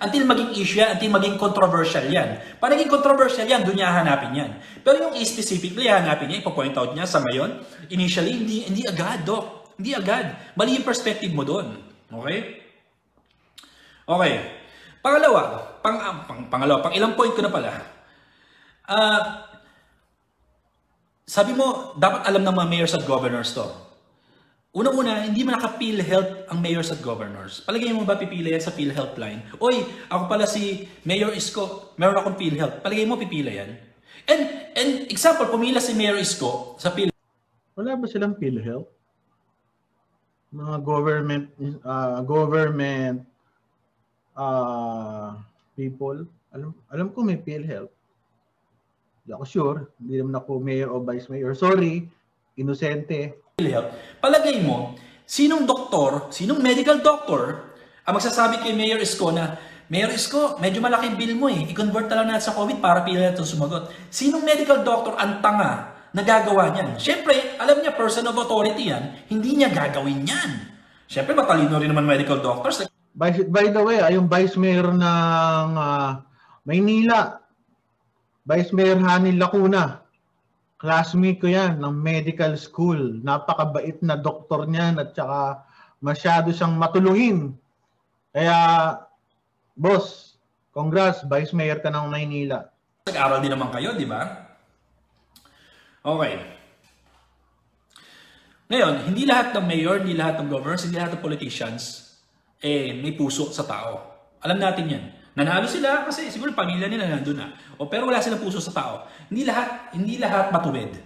until maging issue yan, until maging controversial yan. Para naging controversial yan, doon niya hahanapin yan. Pero yung specifically hahanapin niya, ipo-point out niya sa ngayon, initially, hindi agad, Doc. Hindi agad. Mali yung perspective mo doon. Okay? Okay. Pangalawa, pang ilang point ko na pala. Sabi mo, dapat alam ng mga mayors at governors to. Una-una, hindi mo naka-PhilHealth ang mayors at governors. Palagay mo ba pipila yan sa PhilHealth line? Oy, ako pala si Mayor Isko, meron akong PhilHealth. Palagay mo pipila yan? And example, pumila si Mayor Isko sa PhilHealth. Wala ba silang PhilHealth? Mga government people. Alam ko may PhilHealth. Hindi ako sure. Hindi naman ako mayor o vice mayor. Sorry, inosente. Palagay mo, sinong doktor, sinong medical doctor ang magsasabi kay Mayor Isko na, Mayor Isko, medyo malaki bill mo eh. I-convert na lang natin sa COVID para pila natin sumagot. Sinong medical doctor ang tanga na gagawa niyan? Siyempre, alam niya, person of authority yan, hindi niya gagawin yan. Siyempre, matalino rin naman medical doctors. By the way, yung Vice Mayor ng Maynila, Vice Mayor Hanil Lacuna, classmate ko yan ng medical school. Napakabait na doktor niyan at saka masyado siyang matuluhin. Kaya, boss, congrats, Vice Mayor ka ng Maynila. Nag-aral din naman kayo, di ba? Okay. Ngayon, hindi lahat ng mayor, hindi lahat ng governors, hindi lahat ng politicians, may puso sa tao. Alam natin yan. Nanalo sila kasi siguro pamilya nila nandun na. Pero wala silang puso sa tao. Hindi lahat matuwid.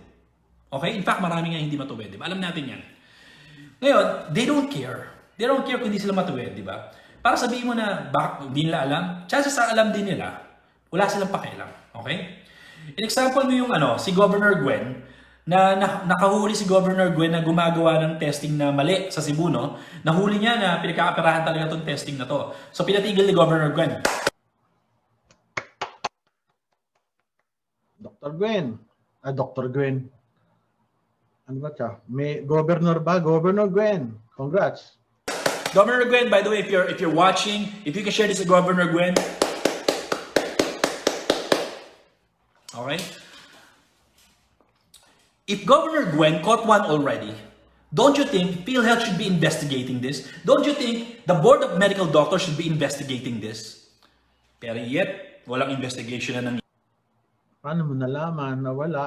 Okay? In fact, marami nga hindi matuwid. Diba? Alam natin yan. Ngayon, they don't care. They don't care kung hindi sila matuwid, di ba? Para sabihin mo na bakit hindi nila alam, chances are alam din nila, wala silang pakialam. Okay? In example mo yung si Governor Gwen, na nakahuli si Governor Gwen na gumagawa ng testing na mali sa Cebu, no? Nahuli niya na pinagkakaperahan talaga itong testing na to. So, pinatigil ni Governor Gwen. Dr. Gwen. Dr. Gwen. Ano ba siya? May governor ba? Governor Gwen. Congrats. Governor Gwen, by the way, if you're watching, if you can share this to Governor Gwen. Okay? If Governor Gwen caught one already, don't you think PhilHealth should be investigating this? Don't you think the Board of Medical Doctors should be investigating this? Pero yet, walang investigation na nangyayari. Paano mo nalaman na wala?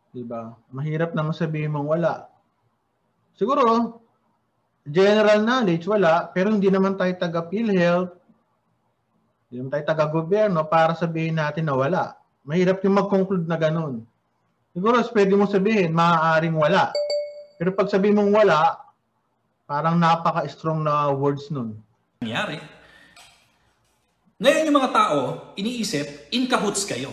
Diba? Mahirap naman sabihin mong wala. Siguro, general knowledge, wala. Pero hindi naman tayo taga PhilHealth. Hindi naman tayo taga gobyerno para sabihin natin na wala. Mahirap yung mag-conclude na ganun. Siguro, pwede mong sabihin, maaaring wala. Pero pag sabihin mong wala, parang napaka-strong na words nun. Nangyari. Ngayon yung mga tao, iniisip, in cahoots kayo.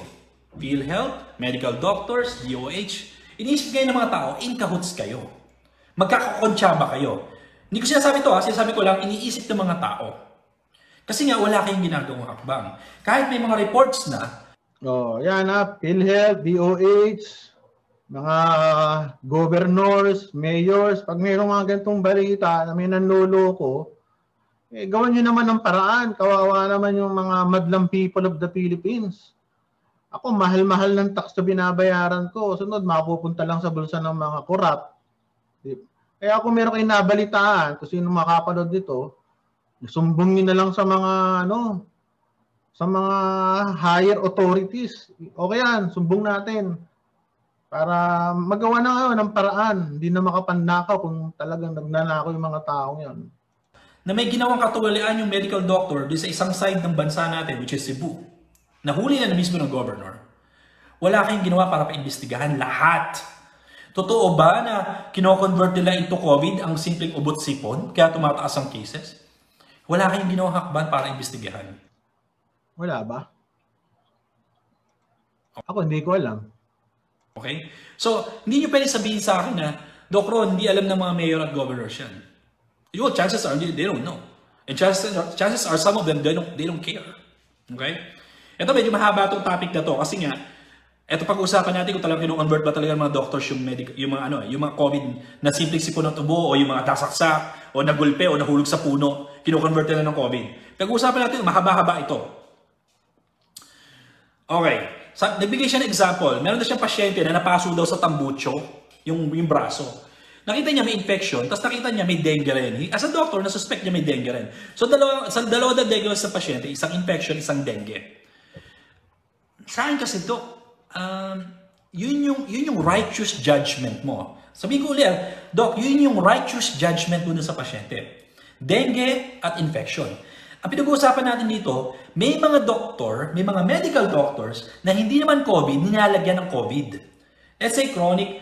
PhilHealth, medical doctors, DOH, iniisip kayo ng mga tao, in cahoots kayo. Magkakakontsa ba kayo? Hindi ko sinasabi to, sinasabi ko lang, iniisip ng mga tao. Kasi nga, wala kayong ginagawang hakbang. Kahit may mga reports na. Yan PhilHealth, DOH, mga governors, mayors, pag mayroong mga ganitong balita na may nanloloko, gawan nyo naman ng paraan. Kawawa naman yung mga madlang people of the Philippines. Ako, mahal-mahal ng tax na binabayaran ko. Sunod, mapupunta lang sa bulsa ng mga korap. Kaya kung meron kayong nabalitaan, kung sino makapanood dito, sumbong nyo na lang sa mga, sa mga higher authorities. Okay yan, sumbong natin. Para magawa na kayo ng paraan. Hindi na makapannakaw kung talagang nagnanakaw yung mga taong yan. Na may ginawang katuwalian yung medical doctor doon sa isang side ng bansa natin, which is Cebu. Nahuli na mismo ng governor. Wala kayong ginawa para paimbestigahan lahat. Totoo ba na kino-convert nila into COVID ang simpleng ubot-sipon, kaya tumataas ang cases? Wala kayong ginawang hakbang para imbestigahan. Wala ba? Ako, hindi ko alam. Okay? So, hindi nyo pwede sabihin sa akin na, Doc Ron, hindi alam ng mga mayor at governors yan. Chances are, they don't know. And chances are, some of them, they don't care. Okay? Ito, medyo mahaba itong topic na to kasi nga, ito pag-usapan natin kung talagang kino-convert ba talaga ng mga doctors yung mga COVID na simpleng sipon ng tubo o yung mga tasaksak o nagulpe o nahulog sa puno, kino-convert nila ng COVID. Pag-usapan natin, mahaba-haba ito. Okay. Nagbigay siya ng example. Meron na siyang pasyente na napaso daw sa tambucho, yung braso. Nakita niya may infection, tapos nakita niya may dengue rin. As a doctor, nasuspect niya may dengue rin. So, dalawa na dengue sa pasyente, isang infection, isang dengue. Sa akin kasi, Doc, yun yung righteous judgment mo. Sabihin ko ulit, Doc, yun yung righteous judgment mo sa pasyente. Dengue at infection. Ang pinag-uusapan natin dito, may mga doktor, may mga medical doctors na hindi naman COVID, nilalagyan ng COVID. Let's say chronic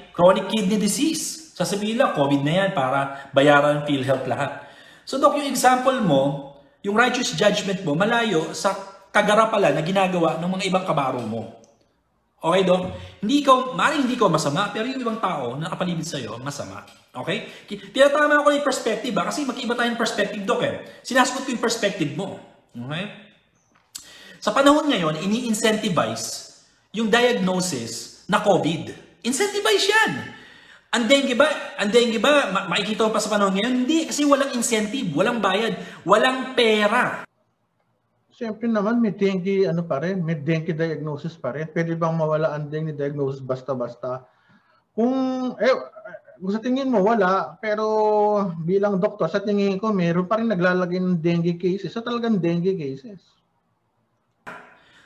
kidney disease. Sasabihin lang, COVID na yan para bayaran ng PhilHealth lahat. So, Doc, yung example mo, yung righteous judgment mo, malayo sa kagarapalan na ginagawa ng mga ibang kabaro mo. Okay, Doc? Maaaring hindi ko masama, pero yung ibang tao na kapalibid sa'yo, masama. Okay? Tinatama ko yung perspective, kasi magkaiba tayong perspective, Doc. Sinasagot ko yung perspective mo. Okay? Sa panahon ngayon, ini-incentivize yung diagnosis na COVID. Incentivize yan. Ang dengue ba, makikita mo pa sa panahon ngayon? Hindi, kasi walang incentive, walang bayad, walang pera. Siyempre naman, may dengue, may dengue diagnosis pa rin. Pwede bang mawala ang dengue diagnosis basta-basta? Kung sa tingin mo, wala. Pero bilang doktor, sa tingin ko, meron pa rin naglalagay ng dengue cases. So talagang dengue cases.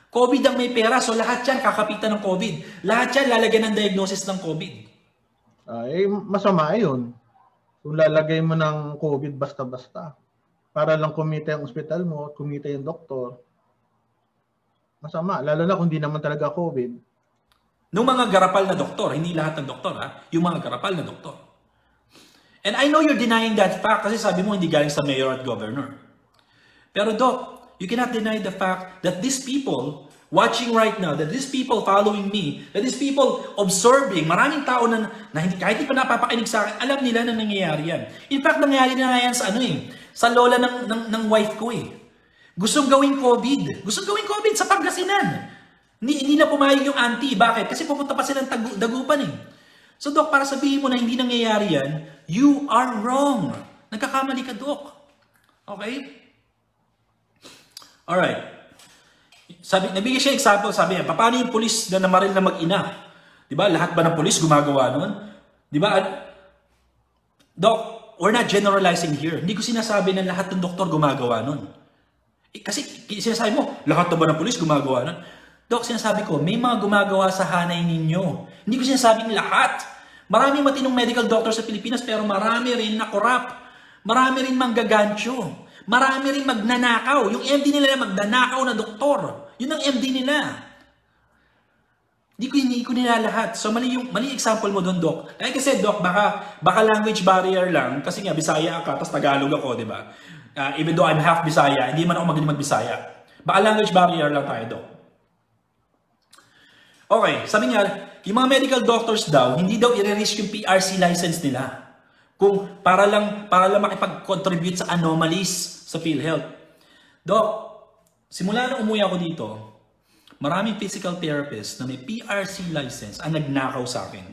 COVID ang may pera, so lahat yan kakapitan ng COVID. Lahat yan lalagyan ng diagnosis ng COVID. Masama yun. Kung lalagay mo ng COVID basta-basta. Para lang kumita yung ospital mo, kumita yung doktor. Masama. Lalo na kung di naman talaga COVID. Nung mga garapal na doktor, hindi lahat ng doktor, yung mga garapal na doktor. And I know you're denying that fact kasi sabi mo hindi galing sa mayor at governor. Pero Doc, you cannot deny the fact that these people watching right now, that these people following me, that these people observing, maraming tao na kahit hindi pa napapakinig sa akin, alam nila na nangyayari yan. In fact, nangyayari na nga yan sa lola ng wife ko . Gustong gawing COVID. Gustong gawing COVID sa Pangasinan. Hindi na pumayag yung auntie. Bakit? Kasi pupunta pa silang Dagupan . So, Doc, para sabihin mo na hindi nangyayari yan, you are wrong. Nagkakamali ka, Doc. Okay? Alright. Nabigay siya example, sabi niya, paano yung pulis na namaril na mag-ina? Diba? Lahat ba ng pulis gumagawa nun? Diba? Doc, we're not generalizing here. Hindi ko sinasabi na lahat ng doktor gumagawa nun. Kasi sinasabi mo, lahat na ba ng pulis gumagawa nun? Doc, sinasabi ko, may mga gumagawa sa hanay ninyo. Hindi ko sinasabing lahat. Maraming matinong medical doctor sa Pilipinas, pero marami rin na corrupt. Marami rin manggagancho. Marami rin magnanakaw. Yung MD nila magnanakaw na doktor. Yun ang MD nila. Hindi ko nila lahat. So, mali example mo doon, Doc. Kasi, Doc, baka language barrier lang. Kasi nga, Bisaya ka, tapos Tagalog ako, di ba? Even though I'm half Bisaya, hindi man ako magaling mag-Bisaya. Baka language barrier lang tayo, Doc. Okay, sabi nga, yung mga medical doctors daw, hindi daw i-risk yung PRC license nila. Kung para lang makipag-contribute sa anomalies sa PhilHealth. Doc, simula nung umuwi ako dito, maraming physical therapists na may PRC license ang nagnakaw sa akin.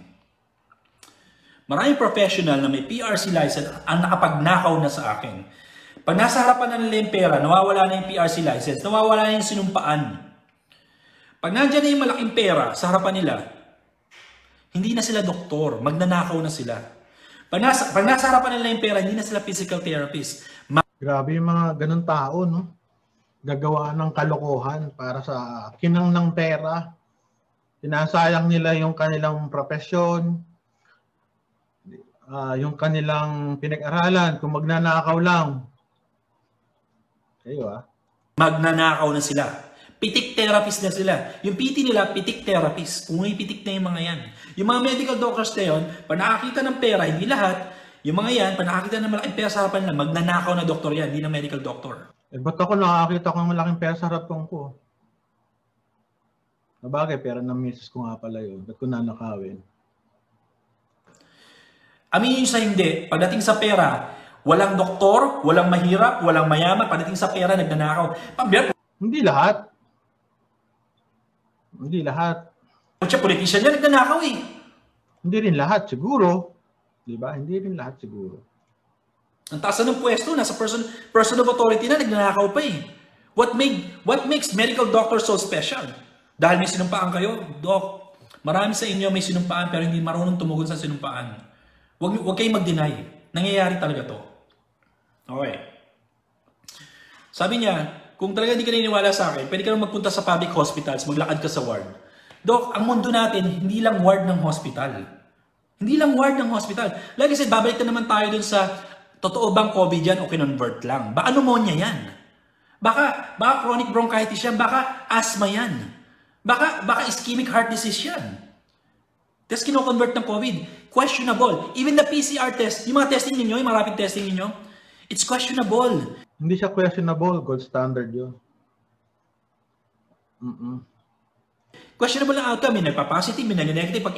Maraming professional na may PRC license ang nakapagnakaw na sa akin. Pag nasa harapan na nila yung pera, nawawala na yung PRC license, nawawala na yung sinumpaan. Pag nandiyan na yung malaking pera sa harapan nila, hindi na sila doktor, magnanakaw na sila. Pag nasa harapan nila yung pera, hindi na sila physical therapist. Grabe yung mga ganun tao, no? Gagawa ng kalokohan para sa kinang ng pera. Sinasayang nila yung kanilang profesyon, yung kanilang pinag-aralan, kung magnanakaw lang. Kayo Magnanakaw na sila. Pitik therapist na sila. Yung PT nila, pitik therapist. Pumipitik na yung mga yan. Yung mga medical doctors na yun, pag nakakita ng pera, hindi lahat, yung mga yan, pag nakakita ng malaking pera sa harapan nila, magnanakaw na doktor yan, hindi na medical doctor. Ba't ako nakakita ko ng malaking pera sa harapan ko? Nabagay, pera ng misis ko nga pala yun. Ba't ko nanakawin? Aminin nyo sa hindi, pagdating sa pera, walang doktor, walang mahirap, walang mayaman, pagdating sa pera, nagnanakaw. Hindi lahat. Hindi lahat. Siya, politician niya, nagnanakaw eh. Hindi rin lahat, siguro. Diba? Hindi rin lahat, siguro. Ang taas na ng pwesto, nasa person of authority na, nagnanakaw pa eh. What makes medical doctors so special? Dahil may sinumpaan kayo, Doc, marami sa inyo may sinumpaan pero hindi marunong tumugon sa sinumpaan. Huwag kayong mag-deny. Nangyayari talaga to. Okay. Sabi niya, kung talaga hindi ka naniniwala sa akin, pwede ka lang magpunta sa public hospitals, maglakad ka sa ward. Doc, ang mundo natin, hindi lang ward ng hospital. Hindi lang ward ng hospital. Like I said, babalik na naman tayo dun sa totoo bang COVID yan o kinonvert lang. Baka pneumonia yan. Baka chronic bronchitis yan. Baka asthma yan. Baka ischemic heart disease yan. Tapos kino-convert ng COVID. Questionable. Even the PCR test, yung mga testing ninyo, yung mga rapid testing ninyo, it's questionable. Hindi siya questionable. Gold standard yun. Questionable ang outcome. May nagpa-positive, may nag-negative. Pag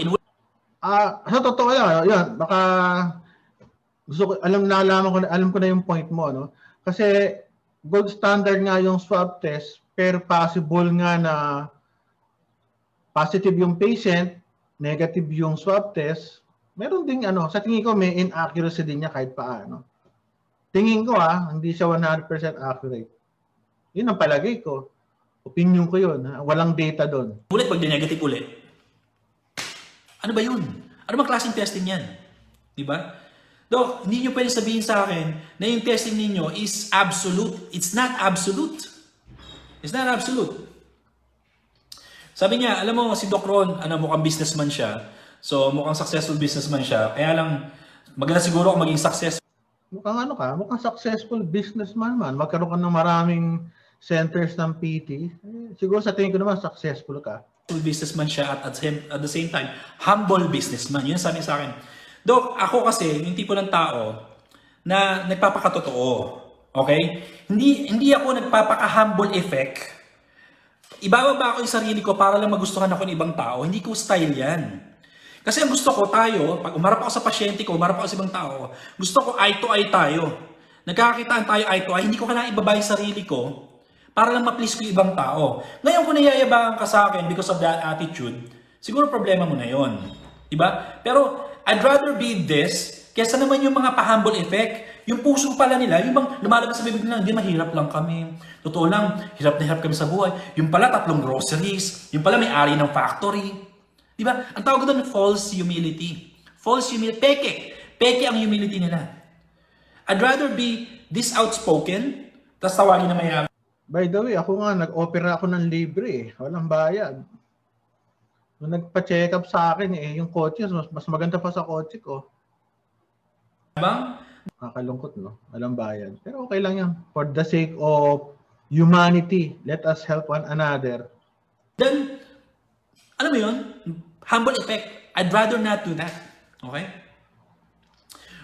sa totoo yan, baka gusto ko, alam ko na yung point mo, no? Kasi gold standard nga yung swab test, pero possible nga na positive yung patient, negative yung swab test. Meron ding sa tingin ko may inaccuracy din niya kahit paano. Tingin ko hindi siya 100% accurate. Yun ang palagay ko. Opinion ko yun. Walang data doon. Ulit pag negative ulit. Ano ba yun? Ano bang klaseng testing yan? Diba? Dok, hindi nyo pwede sabihin sa akin na yung testing ninyo is absolute. It's not absolute. It's not absolute. Sabi niya, alam mo si Doc Ron, mukhang businessman siya. So mukhang successful businessman siya. Kaya lang, maganda siguro kung maging successful. Mukhang mukhang successful businessman man. Magkaroon ka ng maraming centers ng PT. Siguro sa tingin ko naman successful ka. Businessman siya at the same time, humble businessman. Yun sabi sa akin. Dok, ako kasi, yung tipo ng tao na nagpapakatotoo. Okay? Hindi ako nagpapaka-humble effect. Ibababa ako yung sarili ko para lang magustuhan ako ng ibang tao. Hindi ko style yan. Kasi ang gusto ko tayo, pag umarap ako sa pasyente ko, umarap ako sa ibang tao, gusto ko eye to eye tayo. Nagkakakitaan tayo eye to eye, hindi ko kailangan ibaba yung sarili ko para lang ma-please ko yung ibang tao. Ngayon kung nayayabangan ka sa akin because of that attitude, siguro problema mo na yon, diba? Pero I'd rather be this kesa naman yung mga pa-humble effect. Yung puso pala nila, yung bang lumalabas sa bibig nila, hindi mahirap lang kami. Totoo lang, hirap na hirap kami sa buhay. Yung pala 3 groceries, yung pala may-ari ng factory. Diba? Ang tawag doon, false humility. False humility. Peke. Peke ang humility nila. I'd rather be this outspoken, tapos tawagin na mayaman. By the way, ako nga, nag-opera ako ng libre. Walang bayad. Nung nagpa-check up sa akin, yung kotse, mas maganda pa sa kotse ko. Bang? Nakakalungkot, no? Walang bayad. Pero okay lang yan. For the sake of humanity, let us help one another. Then, alam mo yun? Humble effect. I'd rather not do that. Okay?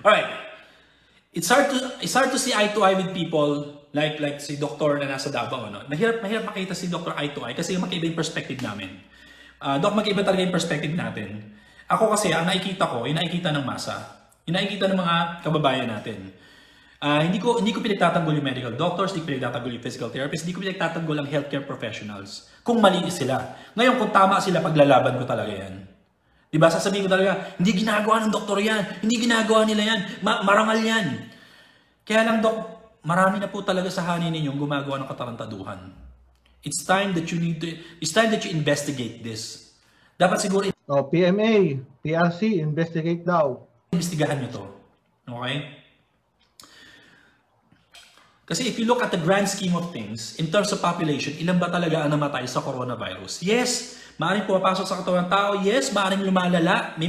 Alright. It's hard to see eye to eye with people like si Doktor na nasa Davao. No? Mahirap makita si Doktor eye to eye kasi magkaiba yung perspective namin. Dok, magkaiba talaga yung perspective natin. Ako kasi, ang nakikita ko, yung nakikita ng masa. Yung nakikita ng mga kababayan natin. Hindi ko pinagtatanggol yung medical doctors, hindi ko pinagtatanggol yung physical therapists, hindi ko pinagtatanggol ang healthcare professionals. Kung mali sila. Ngayon, kung tama sila, paglalaban ko talaga yan. Diba? Sasabihin ko talaga, hindi ginagawa ng doktor yan, hindi ginagawa nila yan, marangal yan. Kaya lang, Dok, marami na po talaga sa hanin ninyong gumagawa ng katarantaduhan. It's time that you investigate this. Dapat siguro PMA, PRC, investigate daw. Investigahan nyo to. Okay? Kasi if you look at the grand scheme of things, in terms of population, ilan ba talaga ang namatay sa coronavirus? Yes, maaaring pumapasok sa katawan ng tao. Yes, maaaring lumalala. May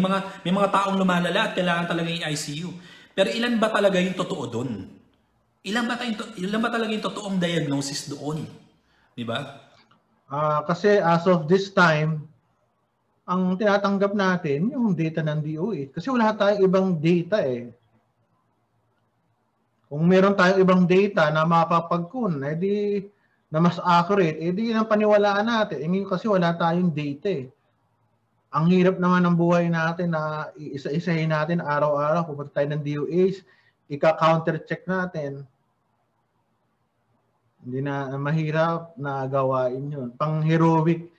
mga taong lumalala at kailangan talaga yung ICU. Pero ilan ba talaga yung totoo doon? Ilan ba talaga yung totoong diagnosis doon? Di ba? Kasi as of this time, ang tinatanggap natin yung data ng DOH. Kasi wala tayong ibang data eh. Kung meron tayong ibang data na mapapagkun, edi na mas accurate, edi yun ang paniwalaan natin. Ngayon kasi wala tayong data eh. Ang hirap naman ng buhay natin na isa-isahin natin araw-araw, pupunta tayo ng DOH, ika-counter-check natin. Hindi na mahirap na gawain yun. Pang-heroic,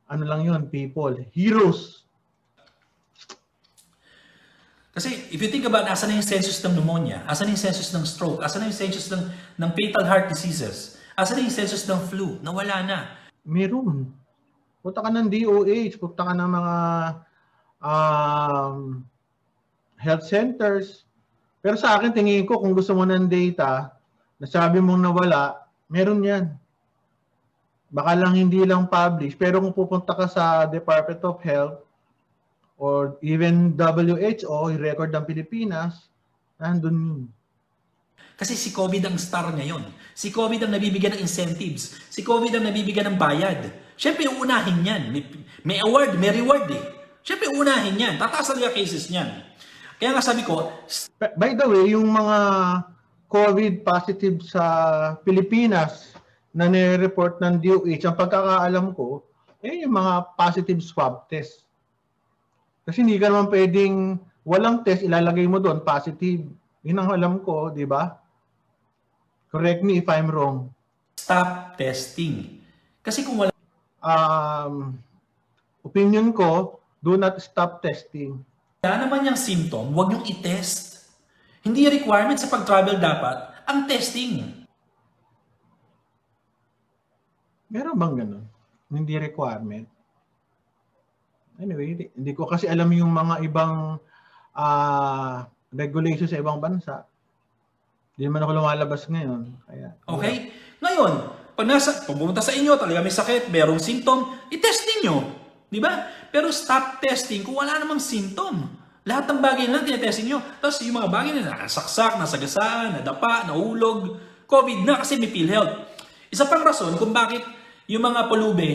ano lang yun, people. Heroes. Kasi if you think about asan na yung census ng pneumonia, asan na yung census ng stroke, asan na yung census ng fatal heart diseases, asan na yung census ng flu, nawala na. Meron. Punta ka ng DOH, punta ka ng mga health centers. Pero sa akin, tingin ko kung gusto mo ng data, nasabi mong nawala, meron yan. Baka lang hindi lang publish. Pero kung pupunta ka sa Department of Health, or even WHO, yung record ng Pilipinas, nandun yun. Kasi si COVID ang star ngayon. Si COVID ang nabibigyan ng incentives. Si COVID ang nabibigyan ng bayad. Siyempre, uunahin yan. May award, may reward eh. Siyempre, uunahin yan. Tataas talaga cases niyan. Kaya nga sabi ko... By the way, yung mga COVID positive sa Pilipinas na nire-report ng DOH, ang pagkakaalam ko, yung mga positive swab test. Kasi hindi ka naman pwedeng walang test, ilalagay mo doon, positive. Yun ang alam ko, di ba? Correct me if I'm wrong. Stop testing. Kasi kung wala... Opinion ko, do not stop testing. Wala naman yung symptom, huwag niyong i-test. Hindi requirement sa pag-travel dapat ang testing. Meron bang ganun? Hindi requirement? Anyway, hindi ko kasi alam yung mga ibang regulations sa ibang bansa. Hindi naman ako lumalabas ngayon. Kaya, okay? Ngayon, pag pumunta sa inyo, talaga may sakit, merong symptom, i-test ninyo. Di ba? Pero stop testing kung wala namang symptom. Lahat ng bagay na lang tinetesting nyo. Tapos yung mga bagay na nakasaksak, nasagasaan, nadapa, nahulog, COVID na kasi may PhilHealth. Isa pang rason kung bakit yung mga pulube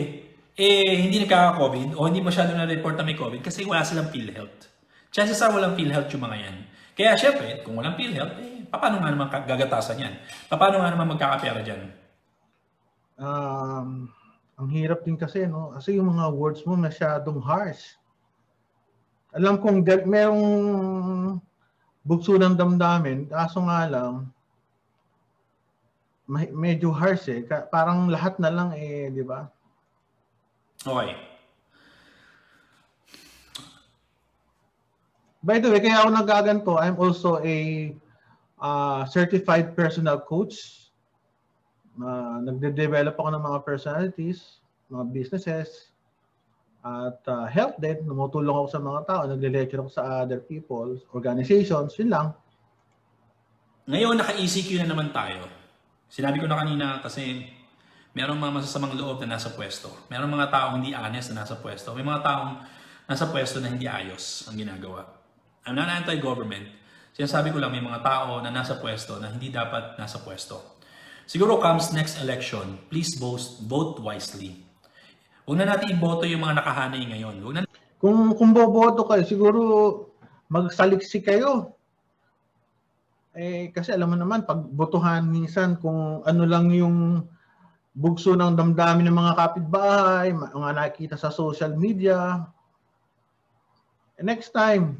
hindi nagkaka-COVID o hindi masyado na-report na may COVID kasi wala silang PhilHealth. Chances are walang PhilHealth yung mga yan. Kaya syempre, kung walang PhilHealth, paano nga naman gagatasan yan? Paano nga naman magkakapera dyan? Ang hirap din kasi, no? Kasi yung mga words mo masyadong harsh. Alam kong merong bugso ng damdamin, kaso nga lang, medyo harsh eh. Parang lahat na lang di ba? Okay. By the way, kaya ako nagaganto, I'm also a certified personal coach. Nagde-develop ako ng mga personalities, mga businesses, at health din. Tumutulong ako sa mga tao, nagle-lecture ako sa other people, organizations, yun lang. Ngayon, naka-ECQ na naman tayo. Sinabi ko na kanina kasi merong mga masasamang loob na nasa pwesto. Merong mga taong hindi honest na nasa pwesto. May mga taong nasa pwesto na hindi ayos ang ginagawa. I'm not anti-government. Sinasabi ko lang may mga tao na nasa pwesto na hindi dapat nasa pwesto. Siguro comes next election, please vote wisely. Huwag na natin iboto yung mga nakahanay ngayon. Kung boboto kayo, siguro magsaliksi kayo. Kasi alam mo naman, pag botohan minsan kung ano lang yung bugso ng damdamin ng mga kapitbahay, mga nakikita sa social media. Next time,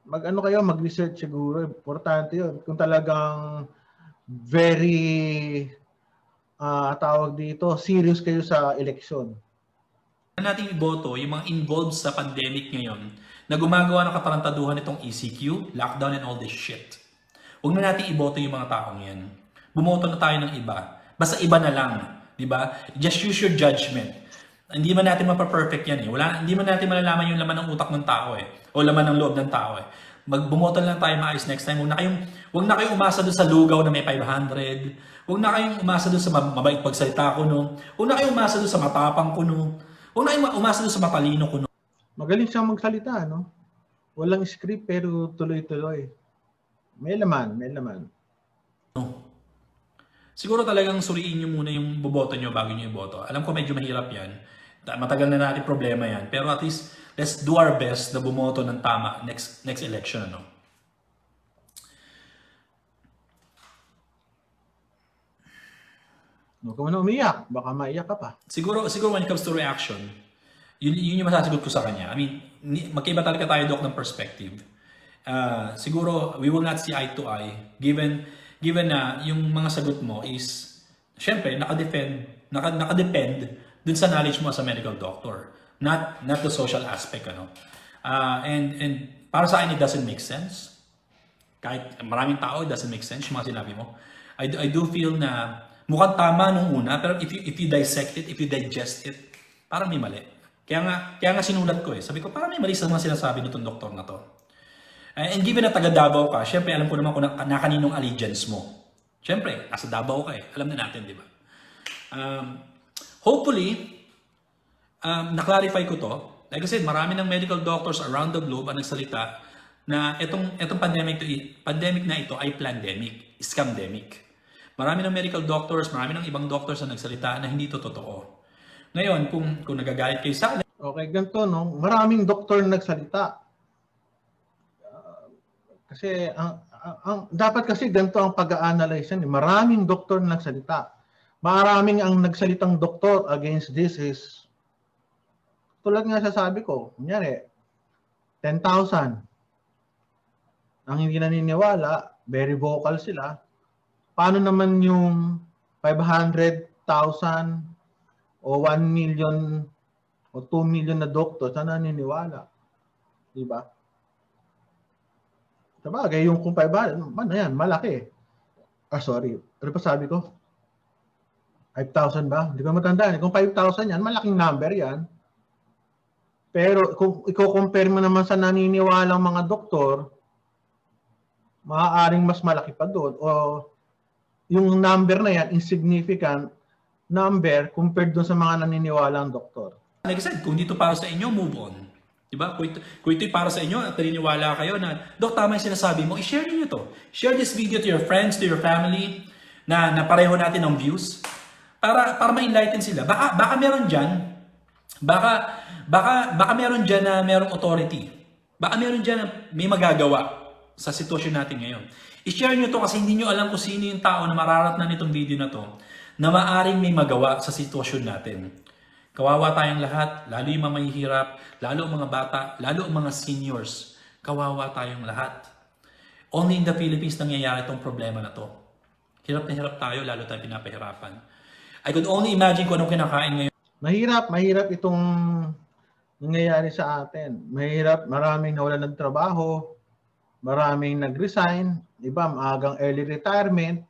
mag-ano kayo, mag-research siguro. Importante yun. Kung talagang very, tawag dito, serious kayo sa election. Nating iboto yung mga involved sa pandemic ngayon na gumagawa ng katarantaduhan nitong ECQ, lockdown and all this shit. Huwag na natin iboto yung mga taong yan. Bumoto na tayo ng iba. Basta iba na lang. Di ba? Just use your judgment. Hindi man natin mapaperfect yan eh. Hindi man natin malalaman yung laman ng utak ng tao eh. O laman ng loob ng tao eh. Bumoto na lang tayo maayos next time. Huwag na kayong umasa doon sa lugaw na may 500. Huwag na kayong umasa doon sa mabait pagsalita ko no. Huwag na kayong umasa doon sa matapang ko no. Huwag na kayong umasa doon sa matalino ko no. Magaling siyang magsalita, no? Walang script pero tuloy-tuloy. May laman, may laman. No. Siguro talagang suriin nyo muna yung boboto nyo bago nyo iboto. Alam ko medyo mahirap yan. Matagal na natin problema yan. Pero at least, let's do our best na bumoto ng tama next election. Ano? Huwag ka na umiyak. Baka maiyak ka pa. Siguro when it comes to reaction, yun yung masasagot ko sa kanya. I mean, magkaiba talaga tayo, Doc, ng perspective. Siguro, we will not see eye to eye. Given na yung mga sagot mo is, syempre, nakadepend dun sa knowledge mo as a medical doctor. Not the social aspect. Ano? And para sa akin, it doesn't make sense. Kahit maraming tao, it doesn't make sense yung mga sinabi mo. I do feel na mukhang tama nung una, pero if you dissect it, if you digest it, parang may mali. Kaya nga sinulat ko eh. Sabi ko, parang may mali sa mga sinasabi nitong doktor na to. And given na taga Davao ka, syempre alam ko naman kung kaninong allegiance mo. Syempre, nasa Davao ka eh. Alam na natin, di ba? Hopefully, na-clarify ko to. Like I said, marami ng medical doctors around the globe ang nagsalita na itong pandemic na ito ay plandemic, scamdemic. Marami ng medical doctors, marami ng ibang doctors na nagsalita na hindi to totoo. Ngayon, kung nagagalit kayo sa akin. Okay, ganito, no? Maraming doktor na nagsalita. Kasi, dapat kasi ganito ang pag-a-analyze yan. Maraming doktor na nagsalita. Maraming ang nagsalitang doktor against this is, tulad nga sasabi ko, kunyari, 10,000. Ang hindi naniniwala, very vocal sila. Paano naman yung 500,000 o 1 million o 2 million na doktor na naniniwala? Diba? Sabagay, yung kung 500, ano yan, malaki. Sorry. Ano pa sabi ko? 5,000 ba? Hindi ko matandaan. Kung 5,000 yan, malaking number yan. Pero kung i-compare mo naman sa naniniwalang mga doktor, maaaring mas malaki pa doon. O yung number na yan, insignificant number compared doon sa mga naniniwalang doktor. Like I said, kung dito para sa inyo, move on. Diba? Kung ito'y para sa inyo at naniniwala kayo na, Dok, tama yung sinasabi mo, i-share niyo to. Share this video to your friends, to your family, na pareho natin ng views, para ma-enlighten sila. Baka meron dyan, baka meron dyan na merong authority. Baka meron dyan na may magagawa sa sitwasyon natin ngayon. I-share nyo to kasi hindi nyo alam kung sino yung tao na mararatnan nitong video na to na maaring may magawa sa sitwasyon natin. Kawawa tayong lahat, lalo yung mga mahihirap, lalo ang mga bata, lalo ang mga seniors. Kawawa tayong lahat. Only in the Philippines nangyayari itong problema na to. Hirap na hirap tayo, lalo tayo pinapahirapan. I could only imagine kung anong kinakain ngayon. Mahirap itong nangyayari sa atin. Mahirap, maraming nawalan ng trabaho, maraming nag-resign, iba maagang early retirement,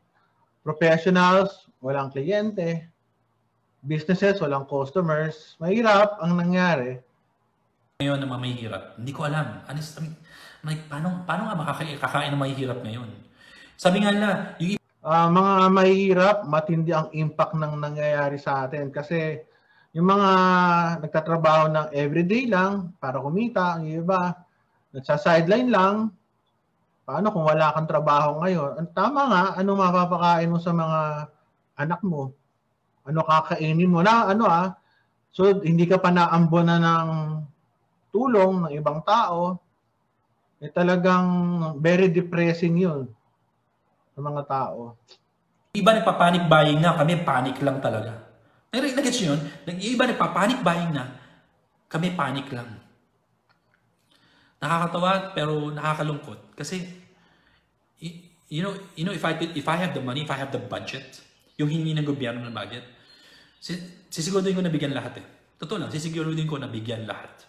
professionals, walang kliyente, businesses, walang customers. Mahirap ang nangyari. Ngayon na mahihirap, hindi ko alam. Honestly, paano nga makakain ng mahihirap ngayon? Sabi nga na, yung mga mahihirap, matindi ang impact ng nangyayari sa atin. Kasi yung mga nagtatrabaho ng everyday lang para kumita, ang iba, nagsa-sideline lang. Paano kung wala kang trabaho ngayon? Tama nga, ano mapapakain mo sa mga anak mo? Ano kakainin mo? So hindi ka pa naambon na ng tulong ng ibang tao. Talagang very depressing yun sa mga tao. Iba nagpa-panic buying na, kami panic lang talaga. Nag-gets nyo yun? Iba nagpa-panic buying na, kami panic lang. Nakakatawa pero nakakalungkot kasi you know if I have the money, if I have the budget, yung hindi ng gobyerno ng budget, sisiguraduhin ko nabigyan lahat eh. Totoo lang, sisiguraduhin ko nabigyan lahat.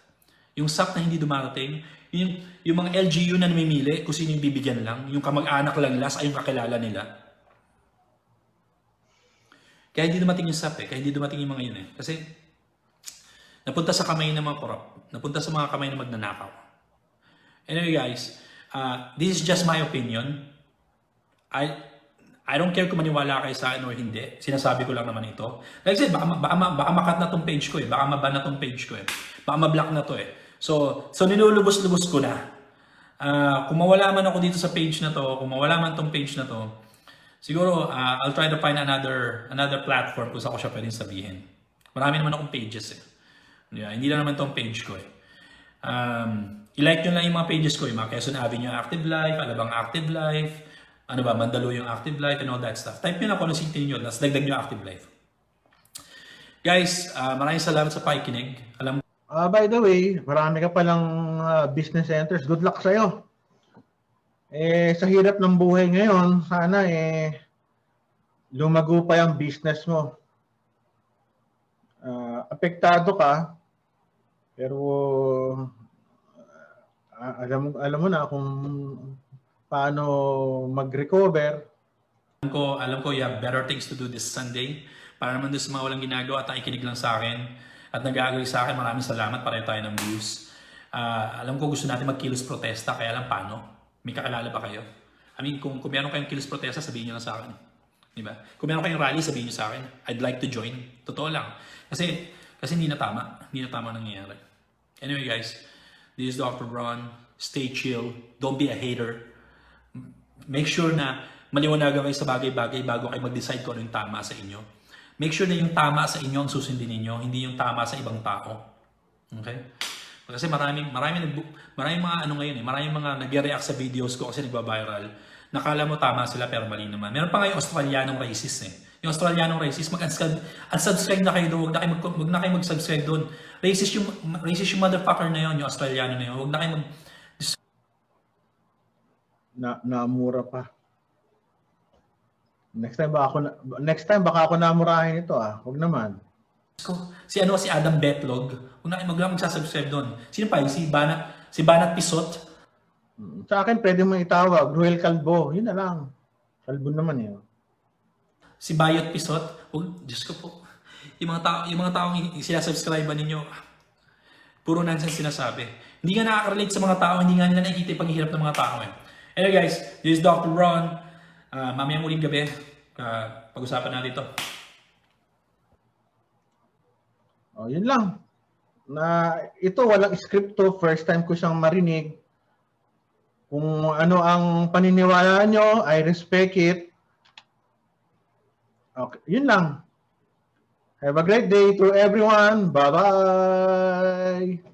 Yung SAP na hindi dumarating, yung mga LGU na namimili kung sino yung bibigyan lang, yung kamag-anak lang nila ay yung kakilala nila. Kaya hindi dumating yung SAP eh, kaya hindi dumating yung mga yun eh. Kasi napunta sa kamay ng mga korap, napunta sa mga kamay ng magnanakaw. Anyway guys, this is just my opinion. I don't care kung maniwala kayo sa akin or hindi. Sinasabi ko lang naman ito. Like I said, baka makat na tong page ko eh. Baka maban na tong page ko eh. Baka mablock na to eh. So nilulubos-lubos ko na. Kung mawala man ako dito sa page na to, kung mawala man tong page na to, siguro I'll try to find another platform kung saan ko siya pwedeng sabihin. Marami naman akong pages eh. Yeah, hindi lang naman tong page ko eh. I-like nyo lang yung mga pages ko, yung mga Quezon Avenue Active Life, Alabang Active Life, ano ba, Mandaluyong Active Life and all that stuff. Type nyo na kung ano sitin nyo, tapos dagdag nyo Active Life. Guys, maraming salamat sa pakikinig. By the way, marami ka palang business centers. Good luck sa'yo. Sa hirap ng buhay ngayon, sana lumago pa yung business mo. Apektado ka, pero alam mo na kung paano mag-recover. Alam ko you have better things to do this Sunday. Para naman doon sa mga walang ginagawa at nakikinig lang sa akin at nag-agree sa akin, maraming salamat, pareho tayo ng views. Alam ko gusto natin magkilos protesta, kaya lang paano? May kakilala ba kayo? I mean, kung meron kayong kilos protesta, sabihin nyo lang sa akin. Diba? Kung meron kayong rally, sabihin nyo sa akin. I'd like to join. Totoo lang. Kasi hindi na tama. Hindi na tama nangyayari. Anyway guys, this is Dr. Ron. Stay chill. Don't be a hater. Make sure na maliwanagan kayo sa bagay-bagay bago kayo mag-decide kung ano yung tama sa inyo. Make sure na yung tama sa inyo ang susundin ninyo, hindi yung tama sa ibang tao. Okay? Kasi maraming mga ano ngayon eh, maraming mga nag-react sa videos ko kasi nagba-viral. Nakala mo tama sila pero mali naman. Meron pa nga yung Australianong racist eh. Yung Australianong racist, unsubscribe na kayo doon, wag na kayo mag-subscribe doon. Racist yung motherfucker na yun, yung Australiano na yun. Wag na kayo Namura pa. Next time baka ako namurahin ito ah. Huwag naman. Si Adam Betlog, huwag na kayo magsasubscribe doon. Sino pa? Si Banat Pisot. Sa akin pwede mo itawag Ruel Calvo. Yun na lang. Calvo naman yun. Si Bayot Pisot. Diyos ko po. Yung mga taong sinasubscribe ninyo, puro nonsense sinasabi. Hindi nga nakaka-relate sa mga tao, hindi nga nila nakikita yung paghihirap ng mga tao eh. Anyway guys, this is Dr. Ron. Mamayang muling gabi, pag-usapan natin ito. Yun lang. Ito walang script to. First time ko siyang marinig. Kung ano ang paniniwala nyo, I respect it. Okay, yun lang. Have a great day to everyone. Bye-bye.